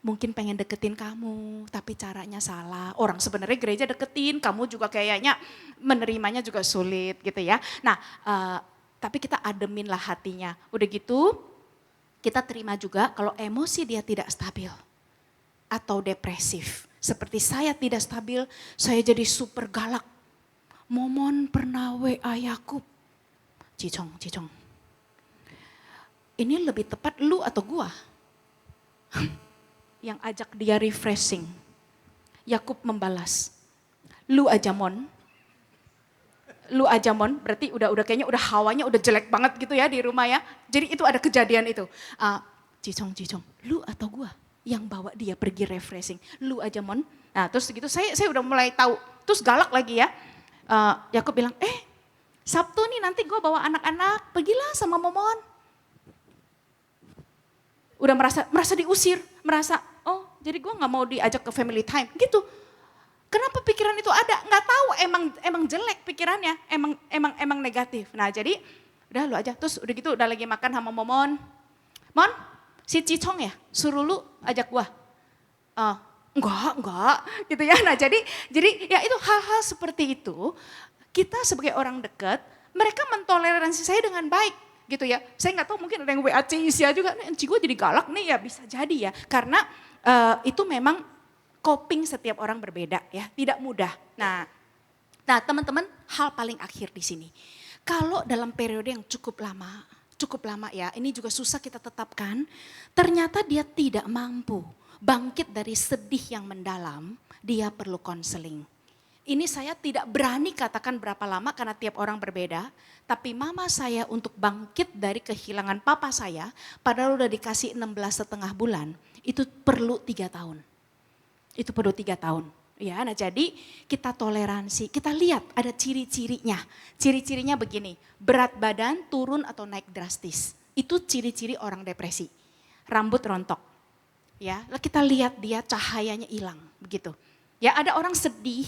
mungkin pengen deketin kamu, tapi caranya salah. Orang sebenarnya gereja deketin, kamu juga kayaknya menerimanya juga sulit gitu ya. Nah, tapi kita ademin lah hatinya. Udah gitu, kita terima juga kalau emosi dia tidak stabil atau depresif. Seperti saya tidak stabil, saya jadi super galak. Momon pernah WA Yakub. Cicong. Ini lebih tepat lu atau gua? Yang ajak dia refreshing. Yakub membalas, lu aja mon berarti udah kayaknya udah hawanya udah jelek banget gitu ya di rumah ya. Jadi itu ada kejadian itu. Cicong, lu atau gua yang bawa dia pergi refreshing. Lu aja mon. Nah terus gitu saya udah mulai tahu. Terus galak lagi ya. Yakub bilang, Sabtu nih nanti gua bawa anak-anak pergilah sama Momon. Udah merasa diusir, merasa jadi gue nggak mau diajak ke family time gitu. Kenapa pikiran itu ada? Nggak tahu, emang jelek pikirannya, emang negatif. Nah jadi udah lu aja, terus udah gitu udah lagi makan sama Momon. Mon, si Cicong ya suruh lu ajak gue. Enggak gitu ya. Nah jadi ya itu hal-hal seperti itu kita sebagai orang dekat, mereka mentoleransi saya dengan baik. Gitu ya, saya nggak tahu mungkin ada yang WAC Isia juga, nih gue jadi galak nih ya bisa jadi ya, karena itu memang coping setiap orang berbeda ya, tidak mudah. Nah teman-teman hal paling akhir di sini, kalau dalam periode yang cukup lama ya, ini juga susah kita tetapkan, ternyata dia tidak mampu bangkit dari sedih yang mendalam, dia perlu konseling. Ini saya tidak berani katakan berapa lama karena tiap orang berbeda. Tapi mama saya untuk bangkit dari kehilangan papa saya, padahal udah dikasih 16,5 bulan, itu perlu 3 tahun. Itu perlu 3 tahun. Ya, nah jadi kita toleransi, kita lihat ada ciri-cirinya. Ciri-cirinya begini, berat badan turun atau naik drastis. Itu ciri-ciri orang depresi. Rambut rontok. Ya, kita lihat dia cahayanya hilang, begitu. Ya, ada orang sedih,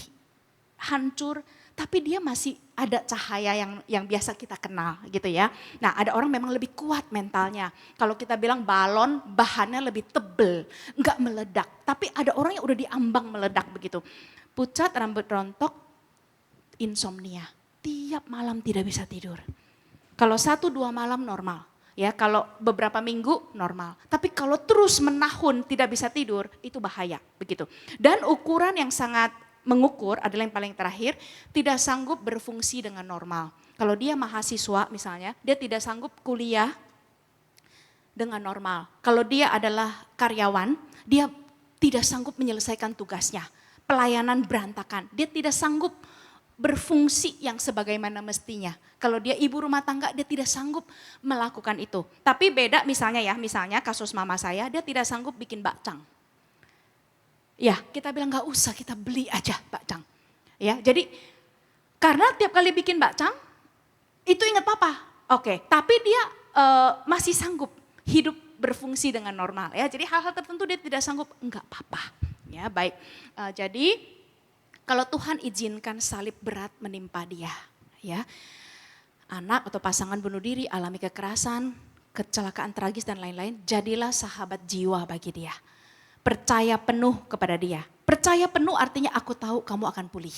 hancur, tapi dia masih ada cahaya yang biasa kita kenal gitu ya. Nah ada orang memang lebih kuat mentalnya. Kalau kita bilang balon bahannya lebih tebel, enggak meledak. Tapi ada orang yang udah diambang meledak begitu. Pucat, rambut rontok, insomnia. Tiap malam tidak bisa tidur. Kalau 1-2 malam normal. Ya, kalau beberapa minggu normal. Tapi kalau terus menahun tidak bisa tidur, itu bahaya begitu. Dan ukuran yang sangat mengukur adalah yang paling terakhir, tidak sanggup berfungsi dengan normal. Kalau dia mahasiswa misalnya, dia tidak sanggup kuliah dengan normal. Kalau dia adalah karyawan, dia tidak sanggup menyelesaikan tugasnya. Pelayanan berantakan, dia tidak sanggup berfungsi yang sebagaimana mestinya. Kalau dia ibu rumah tangga, dia tidak sanggup melakukan itu. Tapi beda misalnya ya, misalnya kasus mama saya, dia tidak sanggup bikin bakcang. Ya, kita bilang nggak usah, kita beli aja bakcang. Ya, jadi karena tiap kali bikin bakcang, itu ingat papa. Oke, tapi dia masih sanggup hidup berfungsi dengan normal. Ya, jadi hal-hal tertentu dia tidak sanggup, enggak apa-apa. Ya, baik. Jadi kalau Tuhan izinkan salib berat menimpa dia, ya, anak atau pasangan bunuh diri, alami kekerasan, kecelakaan tragis dan lain-lain, jadilah sahabat jiwa bagi dia. Percaya penuh kepada dia. Percaya penuh artinya aku tahu kamu akan pulih.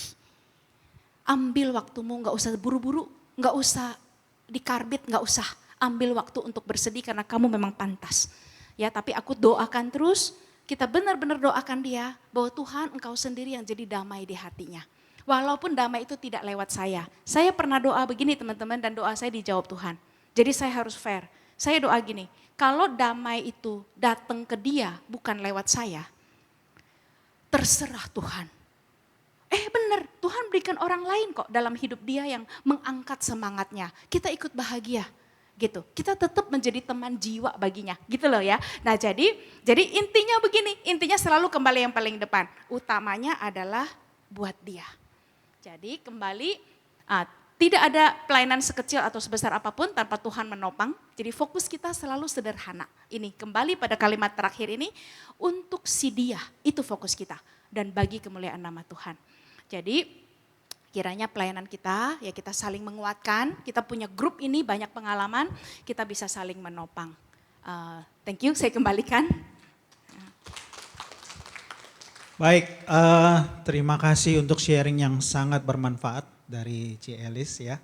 Ambil waktumu, gak usah buru-buru, gak usah dikarbit, gak usah. Ambil waktu untuk bersedih karena kamu memang pantas. Ya, tapi aku doakan terus, kita benar-benar doakan dia bahwa Tuhan engkau sendiri yang jadi damai di hatinya. Walaupun damai itu tidak lewat saya. Saya pernah doa begini teman-teman dan doa saya dijawab Tuhan. Jadi saya harus fair. Saya doa gini, kalau damai itu datang ke dia bukan lewat saya, terserah Tuhan. Benar, Tuhan berikan orang lain kok dalam hidup dia yang mengangkat semangatnya. Kita ikut bahagia. Gitu. Kita tetap menjadi teman jiwa baginya, gitu loh ya. Nah, jadi intinya begini, intinya selalu kembali yang paling depan. Utamanya adalah buat dia. Jadi kembali tidak ada pelayanan sekecil atau sebesar apapun tanpa Tuhan menopang. Jadi fokus kita selalu sederhana. Ini kembali pada kalimat terakhir ini, untuk si dia, itu fokus kita. Dan bagi kemuliaan nama Tuhan. Jadi kiranya pelayanan kita, ya kita saling menguatkan, kita punya grup ini banyak pengalaman, kita bisa saling menopang. Thank you, saya kembalikan. Baik, terima kasih untuk sharing yang sangat bermanfaat dari Ci Elis ya.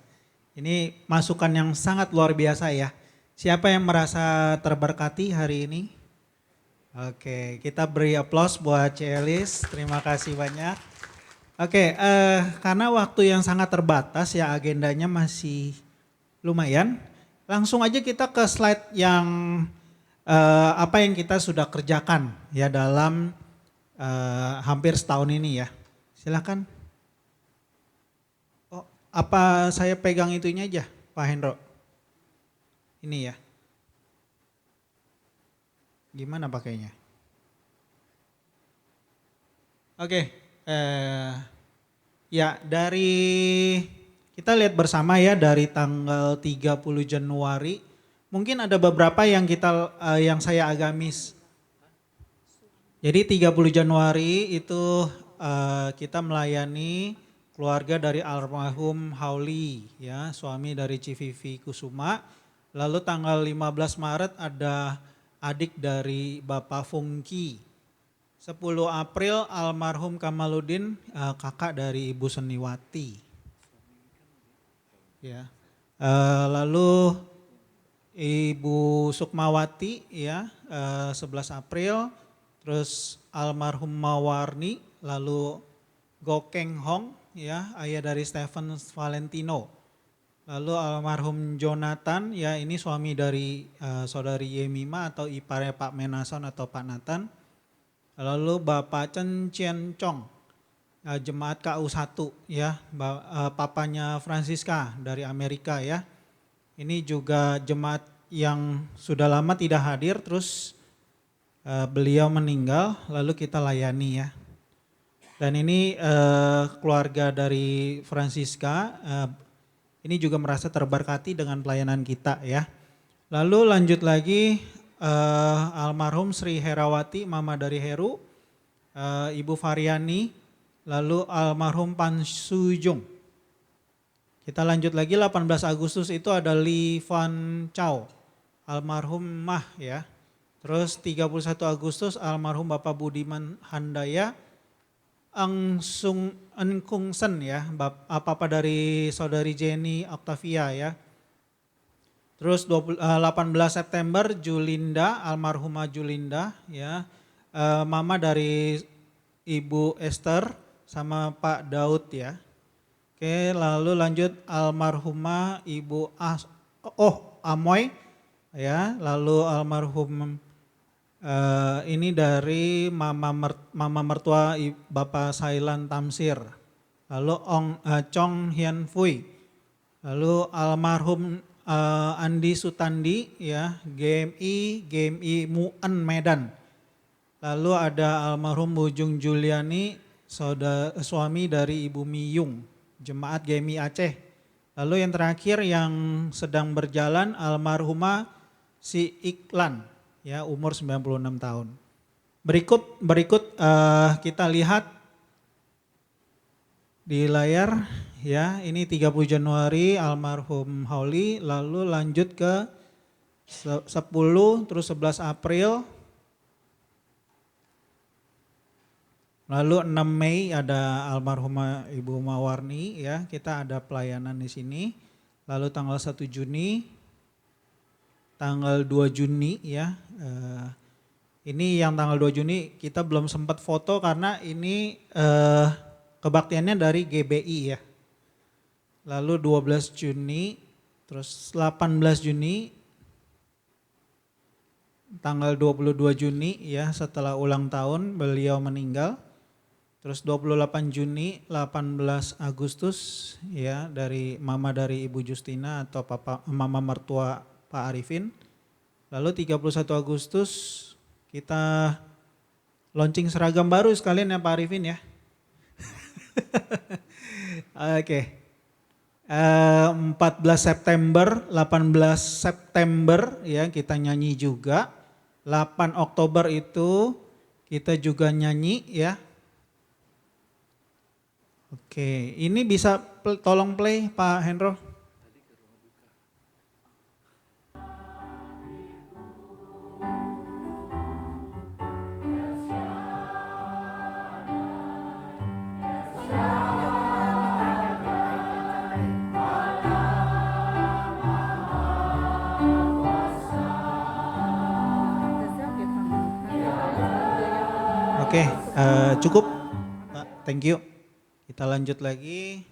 Ini masukan yang sangat luar biasa ya. Siapa yang merasa terberkati hari ini? Oke, kita beri aplaus buat Ci Elis, terima kasih banyak. Oke, karena waktu yang sangat terbatas ya, agendanya masih lumayan. Langsung aja kita ke slide yang apa yang kita sudah kerjakan ya dalam hampir setahun ini ya. Silakan. Oh, apa saya pegang itunya aja, Pak Hendro? Ini ya. Gimana pakainya? Oke. Ya dari kita lihat bersama ya dari tanggal 30 Januari mungkin ada beberapa yang yang saya agak miss. Jadi 30 Januari itu kita melayani keluarga dari almarhum Hauli ya, suami dari Civivi Kusuma. Lalu tanggal 15 Maret ada adik dari Bapak Fungki. 10 April almarhum Kamaludin, kakak dari Ibu Seniwati. Ya. Lalu Ibu Sukmawati ya 11 April, terus almarhum Mawarni, lalu Gokeng Hong ya ayah dari Stephen Valentino. Lalu almarhum Jonathan ya ini suami dari saudari Yemima atau iparnya Pak Menason atau Pak Nathan. Lalu Bapak Chen Chien Chong, jemaat KU1 ya, papanya Francisca dari Amerika ya. Ini juga jemaat yang sudah lama tidak hadir, terus beliau meninggal, lalu kita layani ya. Dan ini keluarga dari Francisca, ini juga merasa terberkati dengan pelayanan kita ya. Lalu lanjut lagi, almarhum Sri Herawati, mama dari Heru, Ibu Variani, lalu almarhum Pan Sujung. Kita lanjut lagi 18 Agustus itu ada Li Van Chow, almarhum Mah ya. Terus 31 Agustus almarhum Bapak Budiman Handaya, Engkung Sen ya, papa dari saudari Jenny Octavia ya. Terus 18 September Julinda, almarhumah Julinda ya, mama dari Ibu Esther sama Pak Daud ya. Oke, lalu lanjut almarhumah Ibu Amoy ya, lalu almarhum ini dari mama mertua Bapak Sailan Tamsir, lalu Chong Hian Fui, lalu almarhum Andi Sutandi ya, GMI Muan Medan. Lalu ada almarhum Bujung Juliani, suami dari Ibu Miyung, Jemaat GMI Aceh. Lalu yang terakhir yang sedang berjalan almarhumah si Iklan ya, umur 96 tahun. Berikut kita lihat di layar ya, ini 30 Januari almarhum Hauli, lalu lanjut ke 10 terus 11 April, lalu 6 Mei ada almarhumah Ibu Mawarni ya, kita ada pelayanan di sini. Lalu tanggal 1 Juni, tanggal 2 Juni ya. Ini yang tanggal 2 Juni kita belum sempat foto karena ini kebaktiannya dari GBI ya. Lalu 12 Juni, terus 18 Juni, tanggal 22 Juni ya, setelah ulang tahun beliau meninggal. Terus 28 Juni, 18 Agustus ya, dari mama dari Ibu Justina atau mama mertua Pak Arifin. Lalu 31 Agustus kita launching seragam baru sekalian ya Pak Arifin ya. Oke. 14 September, 18 September ya kita nyanyi juga. 8 Oktober itu kita juga nyanyi ya. Oke, ini bisa tolong play Pak Hendro. Oke, cukup Pak, thank you. Kita lanjut lagi.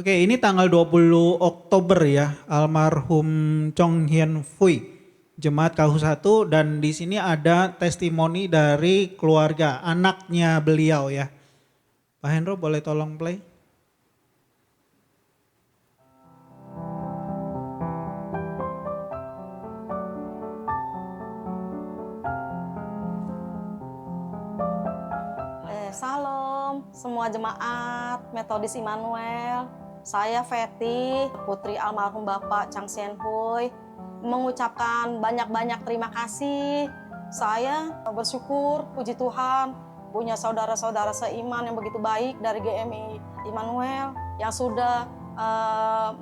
Ini tanggal 20 Oktober ya, almarhum Chong Hian Fui, Jemaat KH1, dan di sini ada testimoni dari keluarga, anaknya beliau ya. Pak Hendro boleh tolong play? Salam semua jemaat Metodis Immanuel. Saya Feti, putri almarhum Bapak Chang Sien Hui, mengucapkan banyak-banyak terima kasih. Saya bersyukur, puji Tuhan, punya saudara-saudara seiman yang begitu baik dari GMI Immanuel yang sudah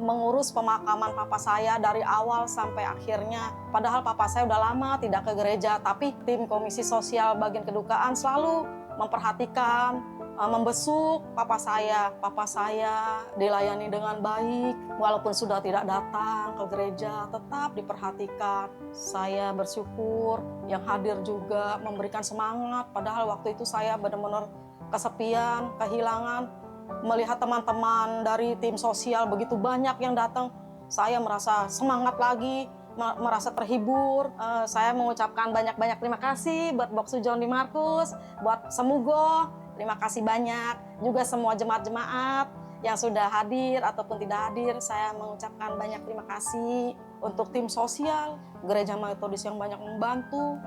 mengurus pemakaman papa saya dari awal sampai akhirnya. Padahal papa saya udah lama tidak ke gereja, tapi tim komisi sosial bagian kedukaan selalu memperhatikan, membesuk papa saya. Papa saya dilayani dengan baik, walaupun sudah tidak datang ke gereja, tetap diperhatikan. Saya bersyukur yang hadir juga memberikan semangat, padahal waktu itu saya benar-benar kesepian, kehilangan. Melihat teman-teman dari tim sosial begitu banyak yang datang, saya merasa semangat lagi, merasa terhibur. Saya mengucapkan banyak-banyak terima kasih buat Boksu John Di Markus, buat Semugo, terima kasih banyak. Juga semua jemaat-jemaat yang sudah hadir ataupun tidak hadir, saya mengucapkan banyak terima kasih. Untuk tim sosial, Gereja Metodis yang banyak membantu,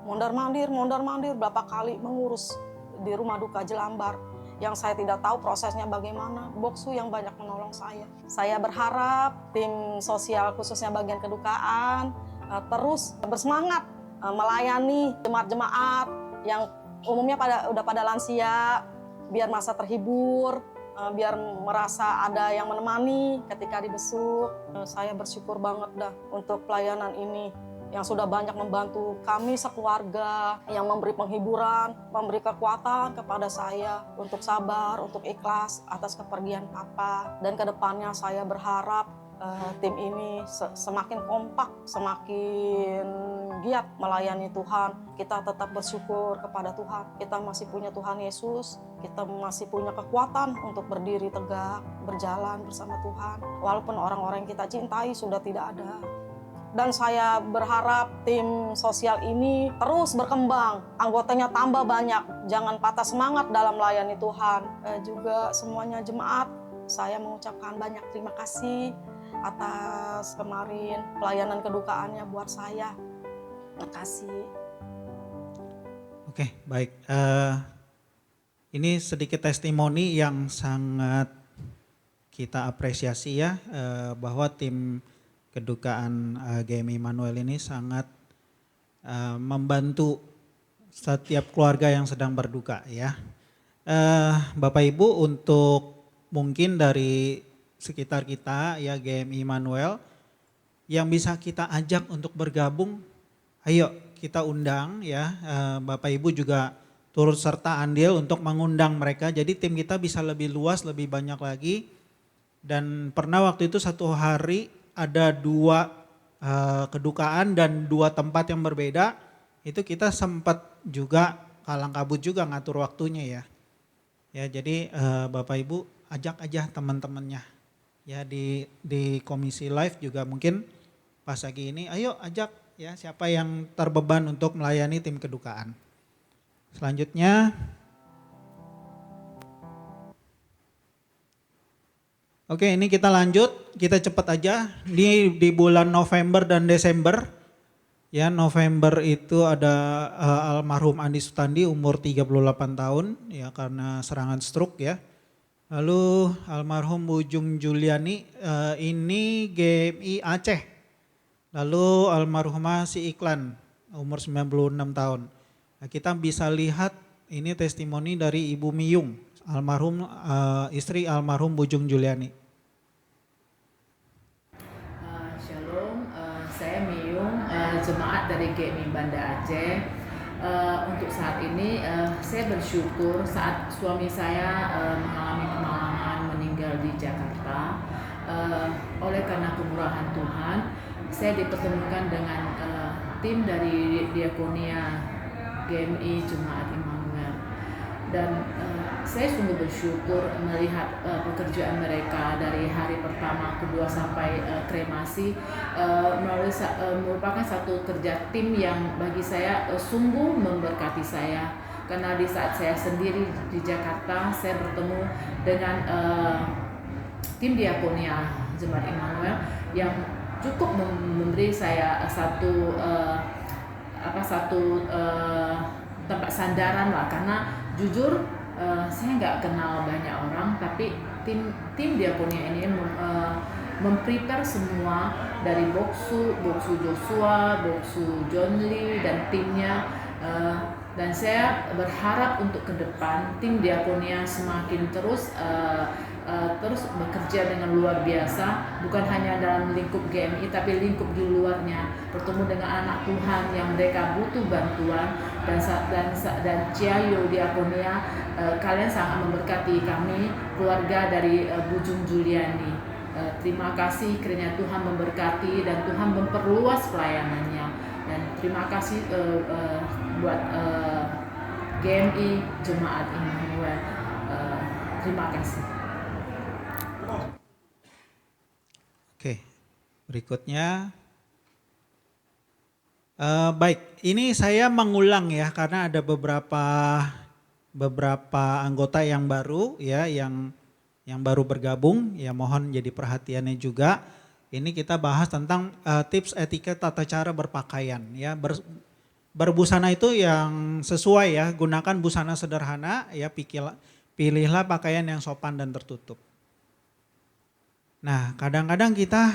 mondar-mandir berapa kali mengurus di rumah duka Jelambar. Yang saya tidak tahu prosesnya bagaimana, Boksu yang banyak menolong saya. Saya berharap tim sosial khususnya bagian kedukaan terus bersemangat melayani jemaat-jemaat yang umumnya udah pada lansia, biar merasa terhibur, biar merasa ada yang menemani ketika dibesuk. Saya bersyukur banget dah untuk pelayanan ini yang sudah banyak membantu kami sekeluarga, yang memberi penghiburan, memberi kekuatan kepada saya untuk sabar, untuk ikhlas atas kepergian Papa. Dan kedepannya saya berharap tim ini semakin kompak, semakin giat melayani Tuhan. Kita tetap bersyukur kepada Tuhan. Kita masih punya Tuhan Yesus, kita masih punya kekuatan untuk berdiri tegak, berjalan bersama Tuhan. Walaupun orang-orang yang kita cintai sudah tidak ada. Dan saya berharap tim sosial ini terus berkembang, anggotanya tambah banyak, jangan patah semangat dalam melayani Tuhan. Juga semuanya jemaat, saya mengucapkan banyak terima kasih atas kemarin pelayanan kedukaannya buat saya. Terima kasih. Oke, baik. Ini sedikit testimoni yang sangat kita apresiasi ya, bahwa tim kedukaan GMI Immanuel ini sangat membantu setiap keluarga yang sedang berduka ya. Bapak Ibu, untuk mungkin dari sekitar kita ya GMI Immanuel yang bisa kita ajak untuk bergabung, ayo kita undang ya. Bapak Ibu juga turut serta andil untuk mengundang mereka, jadi tim kita bisa lebih luas, lebih banyak lagi. Dan pernah waktu itu satu hari ada 2 kedukaan dan 2 tempat yang berbeda, itu kita sempat juga kalang kabut juga ngatur waktunya ya. Ya jadi Bapak Ibu ajak aja teman-temannya ya di komisi live juga mungkin pas lagi ini, ayo ajak ya siapa yang terbeban untuk melayani tim kedukaan. Selanjutnya, oke, ini kita lanjut, kita cepat aja. Di bulan November dan Desember, ya November itu ada almarhum Andi Sutandi umur 38 tahun, ya karena serangan stroke ya. Lalu almarhum Bujung Juliani, ini GMI Aceh. Lalu almarhumah si Iklan, umur 96 tahun. Nah, kita bisa lihat ini testimoni dari Ibu Miyung, almarhum istri almarhum Bujung Juliani. Saya Miyung, jemaat dari GMI Banda Aceh. Untuk saat ini saya bersyukur saat suami saya mengalami kemalangan meninggal di Jakarta. Oleh karena kemurahan Tuhan, saya dipertemukan dengan tim dari Diakonia GMI Jemaat Immanuel. Dan saya sungguh bersyukur melihat pekerjaan mereka dari hari pertama, kedua sampai kremasi, merupakan satu kerja tim yang bagi saya sungguh memberkati saya. Karena di saat saya sendiri di Jakarta, saya bertemu dengan tim Diakonia Jemaat Immanuel yang cukup memberi saya satu tempat sandaran lah, karena jujur saya nggak kenal banyak orang, tapi tim Diakonia ini memprepare semua dari Boksu Joshua, Boksu John Lee dan timnya, dan saya berharap untuk ke depan tim Diakonia semakin terus bekerja dengan luar biasa, bukan hanya dalam lingkup GMI tapi lingkup di luarnya, bertemu dengan anak Tuhan yang mereka butuh bantuan, dan Ciayo Diakonia, kalian sangat memberkati kami keluarga dari Bujung Juliani. Terima kasih, kiranya Tuhan memberkati dan Tuhan memperluas pelayanannya, dan terima kasih buat GMI Jemaat Immanuel. Terima kasih. Oke, berikutnya. Baik, ini saya mengulang ya karena ada beberapa anggota yang baru ya yang baru bergabung, ya mohon jadi perhatiannya juga. Ini kita bahas tentang tips etiket tata cara berpakaian ya. Berbusana itu yang sesuai ya, gunakan busana sederhana ya, pilihlah pakaian yang sopan dan tertutup. Nah, kadang-kadang kita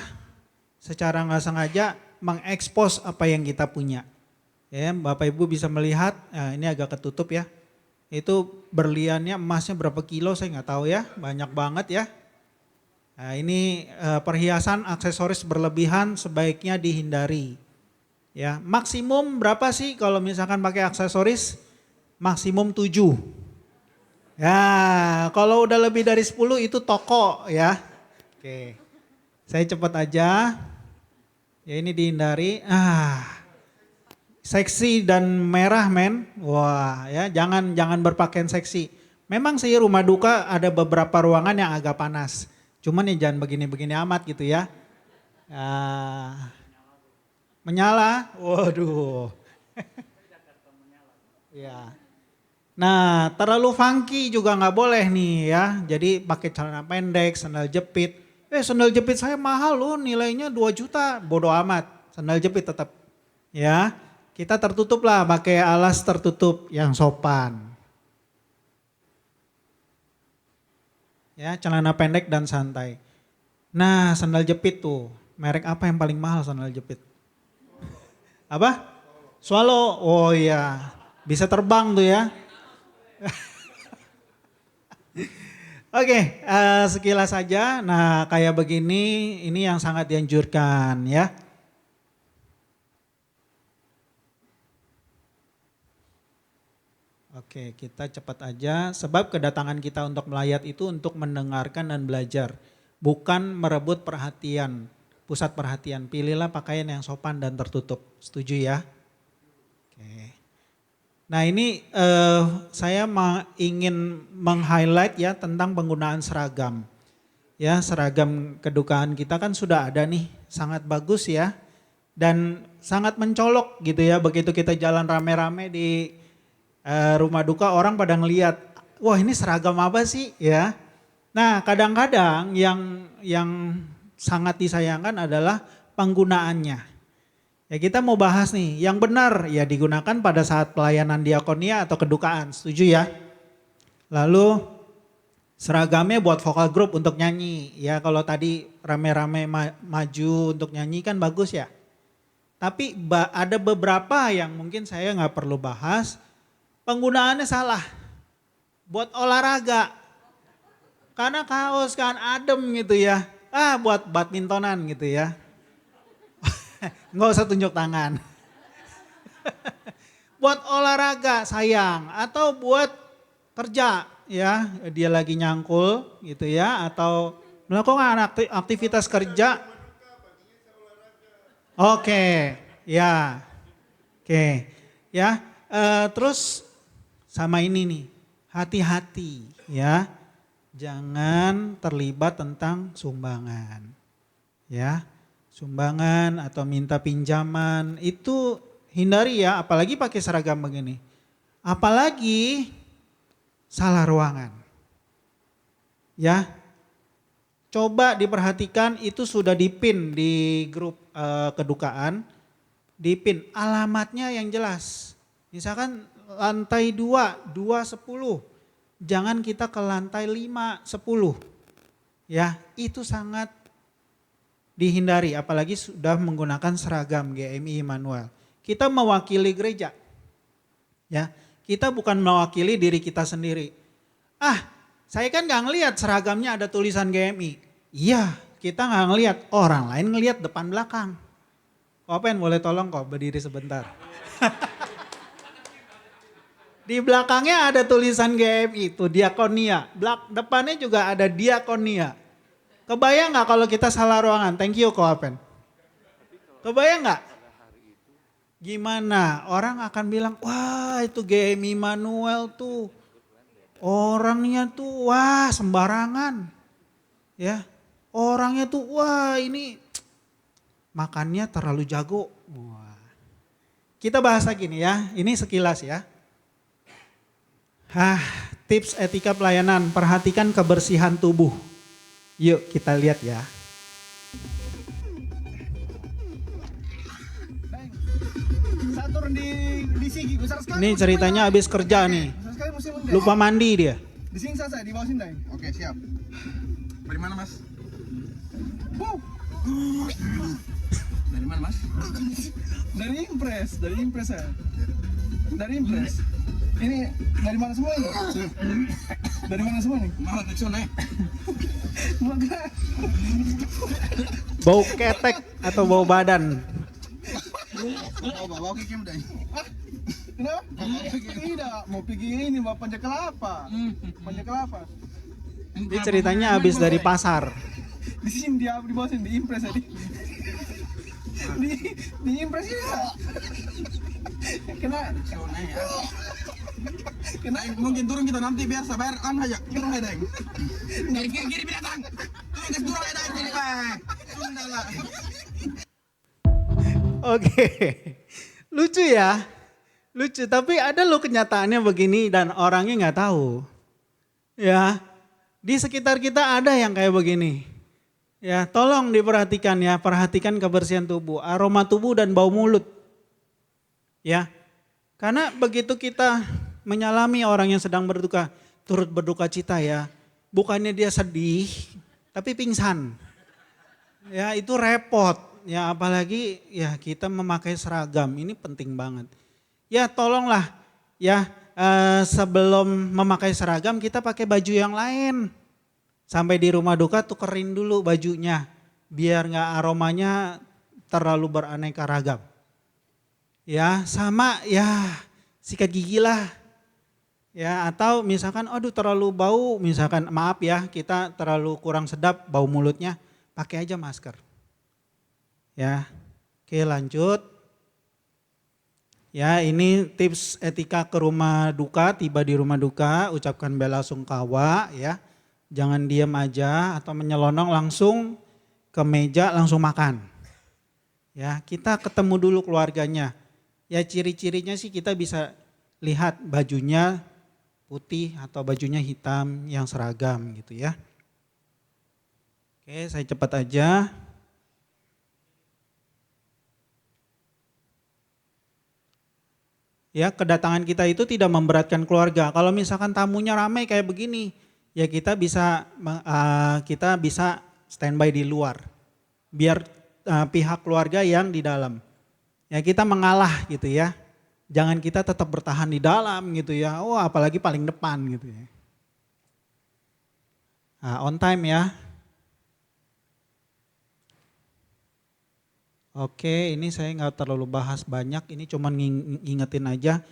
secara nggak sengaja mengekspos apa yang kita punya. Ya, Bapak Ibu bisa melihat, ini agak ketutup ya. Itu berliannya, emasnya berapa kilo saya nggak tahu ya, banyak banget ya. Nah, ini perhiasan aksesoris berlebihan sebaiknya dihindari. Ya, maksimum berapa sih kalau misalkan pakai aksesoris? Maksimum 7. Ya, kalau udah lebih dari 10 itu toko ya. Oke, saya cepat aja. Ya ini dihindari. Seksi dan merah men. Wah ya, jangan berpakaian seksi. Memang sih rumah duka ada beberapa ruangan yang agak panas. Cuman ya jangan begini-begini amat gitu ya. Menyala, waduh. Ya. Nah, terlalu funky juga nggak boleh nih ya. Jadi pakai celana pendek, sandal jepit. Sandal jepit saya mahal loh, nilainya 2 juta. Bodoh amat, sandal jepit tetap. Ya, kita tertutup lah, pakai alas tertutup yang sopan. Ya, celana pendek dan santai. Nah, sandal jepit tuh, merek apa yang paling mahal sandal jepit? Apa? Swallow. Oh iya, bisa terbang tuh ya. Oke, sekilas saja. Nah, kayak begini, ini yang sangat dianjurkan ya. Oke, kita cepat aja. Sebab kedatangan kita untuk melayat itu untuk mendengarkan dan belajar. Bukan merebut perhatian, pusat perhatian. Pilihlah pakaian yang sopan dan tertutup. Setuju ya? Oke. Nah ini saya ingin meng-highlight ya tentang penggunaan seragam. Ya, seragam kedukaan kita kan sudah ada nih, sangat bagus ya. Dan sangat mencolok gitu ya, begitu kita jalan rame-rame di rumah duka orang pada ngeliat, wah ini seragam apa sih ya. Nah kadang-kadang yang sangat disayangkan adalah penggunaannya. Ya kita mau bahas nih, yang benar ya digunakan pada saat pelayanan diakonia atau kedukaan, setuju ya? Lalu seragamnya buat vokal group untuk nyanyi, ya kalau tadi rame-rame maju untuk nyanyi kan bagus ya. Tapi ada beberapa yang mungkin saya nggak perlu bahas, penggunaannya salah, buat olahraga. Karena kaos kan adem gitu ya, buat badmintonan gitu ya. Nggak usah tunjuk tangan. Buat olahraga sayang atau buat kerja ya, dia lagi nyangkul gitu ya atau melakukan aktivitas kerja. Oke, ya. Oke, ya. Terus sama ini nih, hati-hati ya. Jangan terlibat tentang sumbangan. Ya. Sumbangan atau minta pinjaman itu hindari ya, apalagi pakai seragam begini. Apalagi salah ruangan. Ya, coba diperhatikan itu sudah dipin di grup kedukaan, dipin alamatnya yang jelas. Misalkan lantai 2, 210, jangan kita ke lantai 5, 10. Ya, itu sangat dihindari, apalagi sudah menggunakan seragam GMI Immanuel. Kita mewakili gereja. Ya, kita bukan mewakili diri kita sendiri. Saya kan gak ngelihat seragamnya ada tulisan GMI. Iya, kita gak ngelihat, orang lain ngelihat depan belakang. Kopen boleh tolong kok berdiri sebentar. Di belakangnya ada tulisan GMI, itu diakonia. Depannya juga ada diakonia. Kebayang gak kalau kita salah ruangan? Thank you Kopen. Kebayang gak? Gimana? Orang akan bilang, wah itu GMI Immanuel tuh. Orangnya tuh, wah sembarangan. Ya, orangnya tuh, wah ini makannya terlalu jago. Wah. Kita bahas lagi nih ya, ini sekilas ya. Tips etika pelayanan, perhatikan kebersihan tubuh. Yuk kita lihat ya. Ini ceritanya habis kerja nih. Lupa mandi dia. Di sini saya di bawah sini, Dai. Oke, siap. Dari mana, Mas? Dari mana, Mas? Dari Impres saya. Dari Impres. Ini dari mana semua ini? Dari mana semua nih? Malah Nexon nih. Bau ketek atau bau badan? Bau kikim deh. Kenapa? Tidak, mau pergi ini bawa panjang kelapa. Panjang kelapa. Ini ceritanya habis dari pasar. Di sini dia di bawah sini di Impres tadi. Di Impres ya. Kena mungkin turun kita nanti biar sabar aja turun aja deng. Kiri binatang. Turun aja deng. Oke, lucu ya, lucu. Tapi ada loh kenyataannya begini dan orangnya nggak tahu. Ya, di sekitar kita ada yang kayak begini. Ya, tolong diperhatikan ya, perhatikan kebersihan tubuh, aroma tubuh dan bau mulut. Ya, karena begitu kita menyalami orang yang sedang berduka, turut berduka cita ya, bukannya dia sedih, tapi pingsan. Ya, itu repot. Ya apalagi ya kita memakai seragam, ini penting banget. Ya tolonglah ya sebelum memakai seragam kita pakai baju yang lain. Sampai di rumah duka tukerin dulu bajunya biar nggak aromanya terlalu beraneka ragam. Ya sama ya sikat gigi lah. Ya atau misalkan aduh terlalu bau, misalkan maaf ya kita terlalu kurang sedap bau mulutnya, pakai aja masker. Ya, oke lanjut. Ya ini tips etika ke rumah duka, tiba di rumah duka, ucapkan bela sungkawa ya. Jangan diam aja atau menyelonong langsung ke meja langsung makan. Ya kita ketemu dulu keluarganya. Ya ciri-cirinya sih kita bisa lihat bajunya putih atau bajunya hitam yang seragam gitu ya. Oke saya cepat aja. Ya kedatangan kita itu tidak memberatkan keluarga. Kalau misalkan tamunya ramai kayak begini, ya kita bisa standby di luar. Biar pihak keluarga yang di dalam. Ya kita mengalah gitu ya. Jangan kita tetap bertahan di dalam gitu ya. Oh apalagi paling depan gitu ya. Nah, on time ya. Oke, ini saya nggak terlalu bahas banyak, ini cuma ngingetin aja.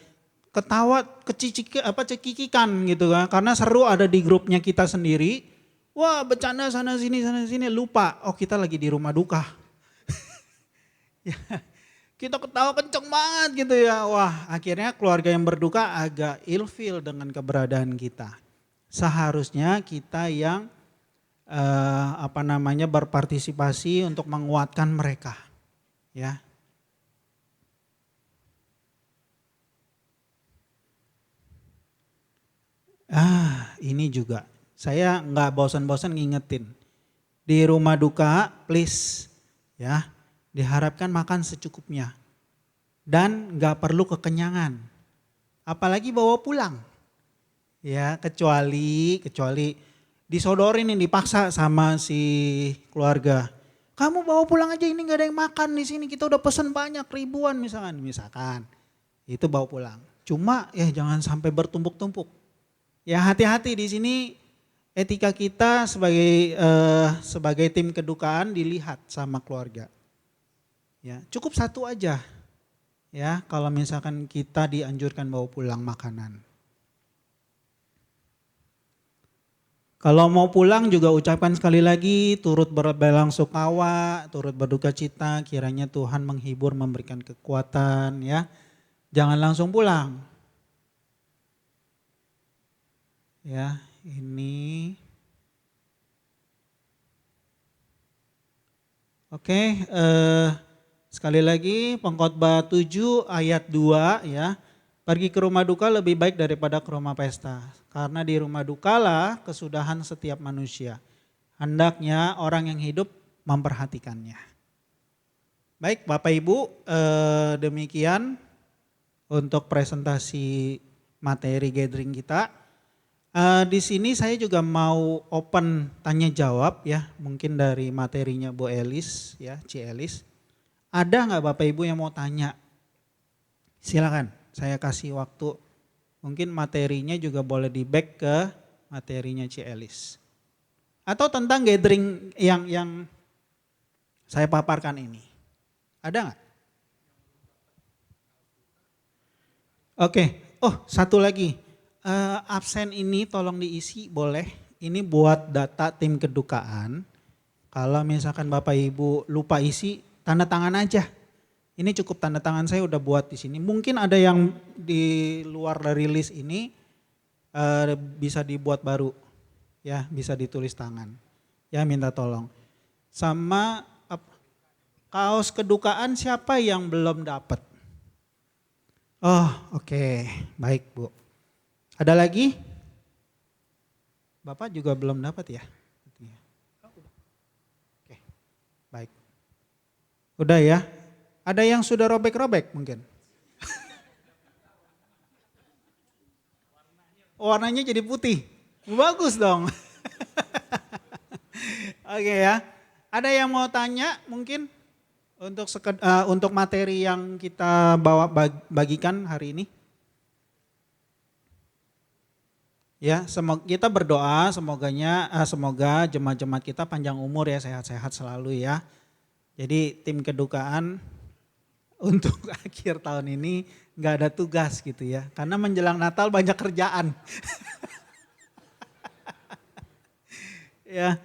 Ketawa, cekikikan gitu kan, karena seru ada di grupnya kita sendiri. Wah bercanda sana sini, lupa, oh kita lagi di rumah duka. Ya, kita ketawa kenceng banget gitu ya, wah akhirnya keluarga yang berduka agak ilfeel dengan keberadaan kita. Seharusnya kita yang berpartisipasi untuk menguatkan mereka. Ya. Ini juga. Saya nggak bosan-bosan ngingetin. Di rumah duka, please, ya, diharapkan makan secukupnya dan nggak perlu kekenyangan. Apalagi bawa pulang. Ya, kecuali disodorin yang dipaksa sama si keluarga. Kamu bawa pulang aja ini nggak ada yang makan di sini, kita udah pesen banyak ribuan misalkan. Itu bawa pulang. Cuma ya jangan sampai bertumpuk-tumpuk. Ya hati-hati di sini etika kita sebagai tim kedukaan dilihat sama keluarga. Ya, cukup satu aja. Ya, kalau misalkan kita dianjurkan bawa pulang makanan. Kalau mau pulang juga ucapkan sekali lagi turut berbelasungkawa, turut berduka cita, kiranya Tuhan menghibur, memberikan kekuatan ya. Jangan langsung pulang. Ya, ini. Oke, sekali lagi Pengkhotbah 7 ayat 2 ya. Pergi ke rumah duka lebih baik daripada ke rumah pesta. Karena di rumah dukalah kesudahan setiap manusia. Hendaknya orang yang hidup memperhatikannya. Baik Bapak Ibu, demikian untuk presentasi materi gathering kita. Di sini saya juga mau open tanya jawab ya. Mungkin dari materinya Bu Elis ya, Ci Elis. Ada nggak Bapak Ibu yang mau tanya? Silakan. Saya kasih waktu, mungkin materinya juga boleh di back ke materinya Ci Elis. Atau tentang gathering yang saya paparkan ini. Ada nggak? Oke, oh satu lagi. Absen ini tolong diisi boleh. Ini buat data tim kedukaan. Kalau misalkan Bapak Ibu lupa isi, tanda tangan aja. Ini cukup tanda tangan saya udah buat di sini. Mungkin ada yang di luar dari list ini bisa dibuat baru, ya bisa ditulis tangan. Ya minta tolong. Sama kaos kedukaan siapa yang belum dapat? Oh, oke. Baik, Bu. Ada lagi? Bapak juga belum dapat ya? Oke, baik. Udah ya? Ada yang sudah robek-robek mungkin? Warnanya jadi putih. Bagus dong. Oke ya. Ada yang mau tanya mungkin untuk materi yang kita bagikan hari ini? Ya, kita berdoa semoga jemaat-jemaat kita panjang umur ya, sehat-sehat selalu ya. Jadi tim kedukaan untuk akhir tahun ini nggak ada tugas gitu ya, karena menjelang Natal banyak kerjaan. Ya,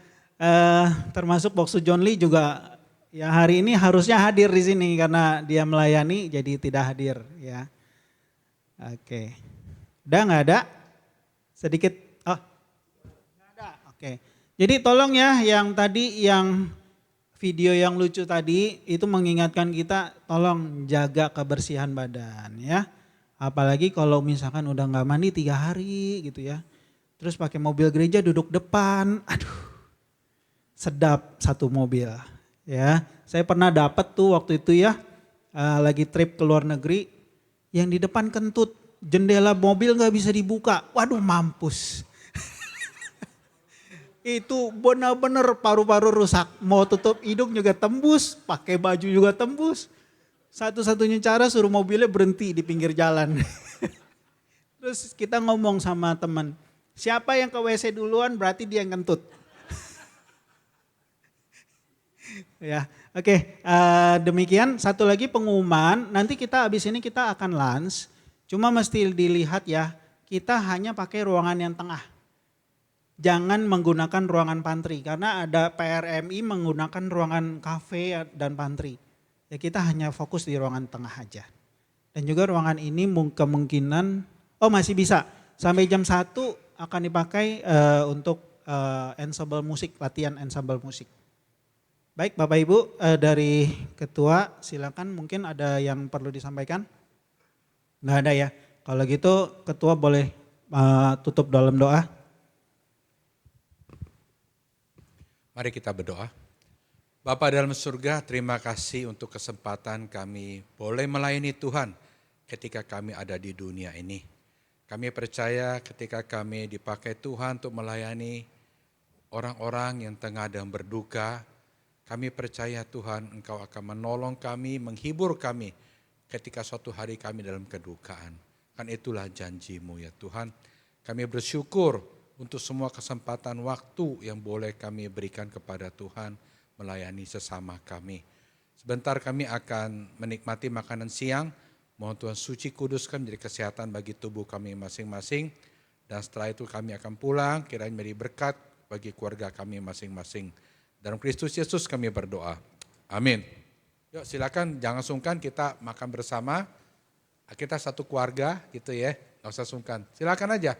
termasuk Boksu John Lee juga ya hari ini harusnya hadir di sini karena dia melayani jadi tidak hadir ya. Oke, udah nggak ada? Sedikit, oh nggak ada, oke. Jadi tolong ya yang tadi yang video yang lucu tadi itu mengingatkan kita tolong jaga kebersihan badan ya. Apalagi kalau misalkan udah nggak mandi 3 hari gitu ya. Terus pakai mobil gereja duduk depan, aduh sedap satu mobil ya. Saya pernah dapat tuh waktu itu ya lagi trip ke luar negeri yang di depan kentut. Jendela mobil gak bisa dibuka, waduh mampus. Itu benar-benar paru-paru rusak, mau tutup hidung juga tembus, pakai baju juga tembus. Satu-satunya cara suruh mobilnya berhenti di pinggir jalan. Terus kita ngomong sama teman, siapa yang ke WC duluan berarti dia yang kentut. Ya, oke. Demikian satu lagi pengumuman, nanti kita habis ini kita akan lunch. Cuma mesti dilihat ya, kita hanya pakai ruangan yang tengah. Jangan menggunakan ruangan pantry karena ada PRMI menggunakan ruangan kafe dan pantry. Ya kita hanya fokus di ruangan tengah aja. Dan juga ruangan ini kemungkinan, masih bisa. Sampai jam 1 akan dipakai untuk ensemble musik, latihan ensemble musik. Baik Bapak Ibu dari Ketua silakan mungkin ada yang perlu disampaikan. Nggak ada ya. Kalau gitu Ketua boleh tutup dalam doa. Mari kita berdoa. Bapa dalam surga, terima kasih untuk kesempatan kami boleh melayani Tuhan ketika kami ada di dunia ini. Kami percaya ketika kami dipakai Tuhan untuk melayani orang-orang yang tengah dan berduka, kami percaya Tuhan Engkau akan menolong kami, menghibur kami ketika suatu hari kami dalam kedukaan. Kan itulah janji-Mu ya Tuhan. Kami bersyukur untuk semua kesempatan waktu yang boleh kami berikan kepada Tuhan melayani sesama kami. Sebentar kami akan menikmati makanan siang. Mohon Tuhan suci kuduskan menjadi kesehatan bagi tubuh kami masing-masing. Dan setelah itu kami akan pulang, kiranya menjadi berkat bagi keluarga kami masing-masing. Dalam Kristus Yesus kami berdoa. Amin. Yuk silakan jangan sungkan kita makan bersama. Kita satu keluarga gitu ya, gak usah sungkan. Silakan aja.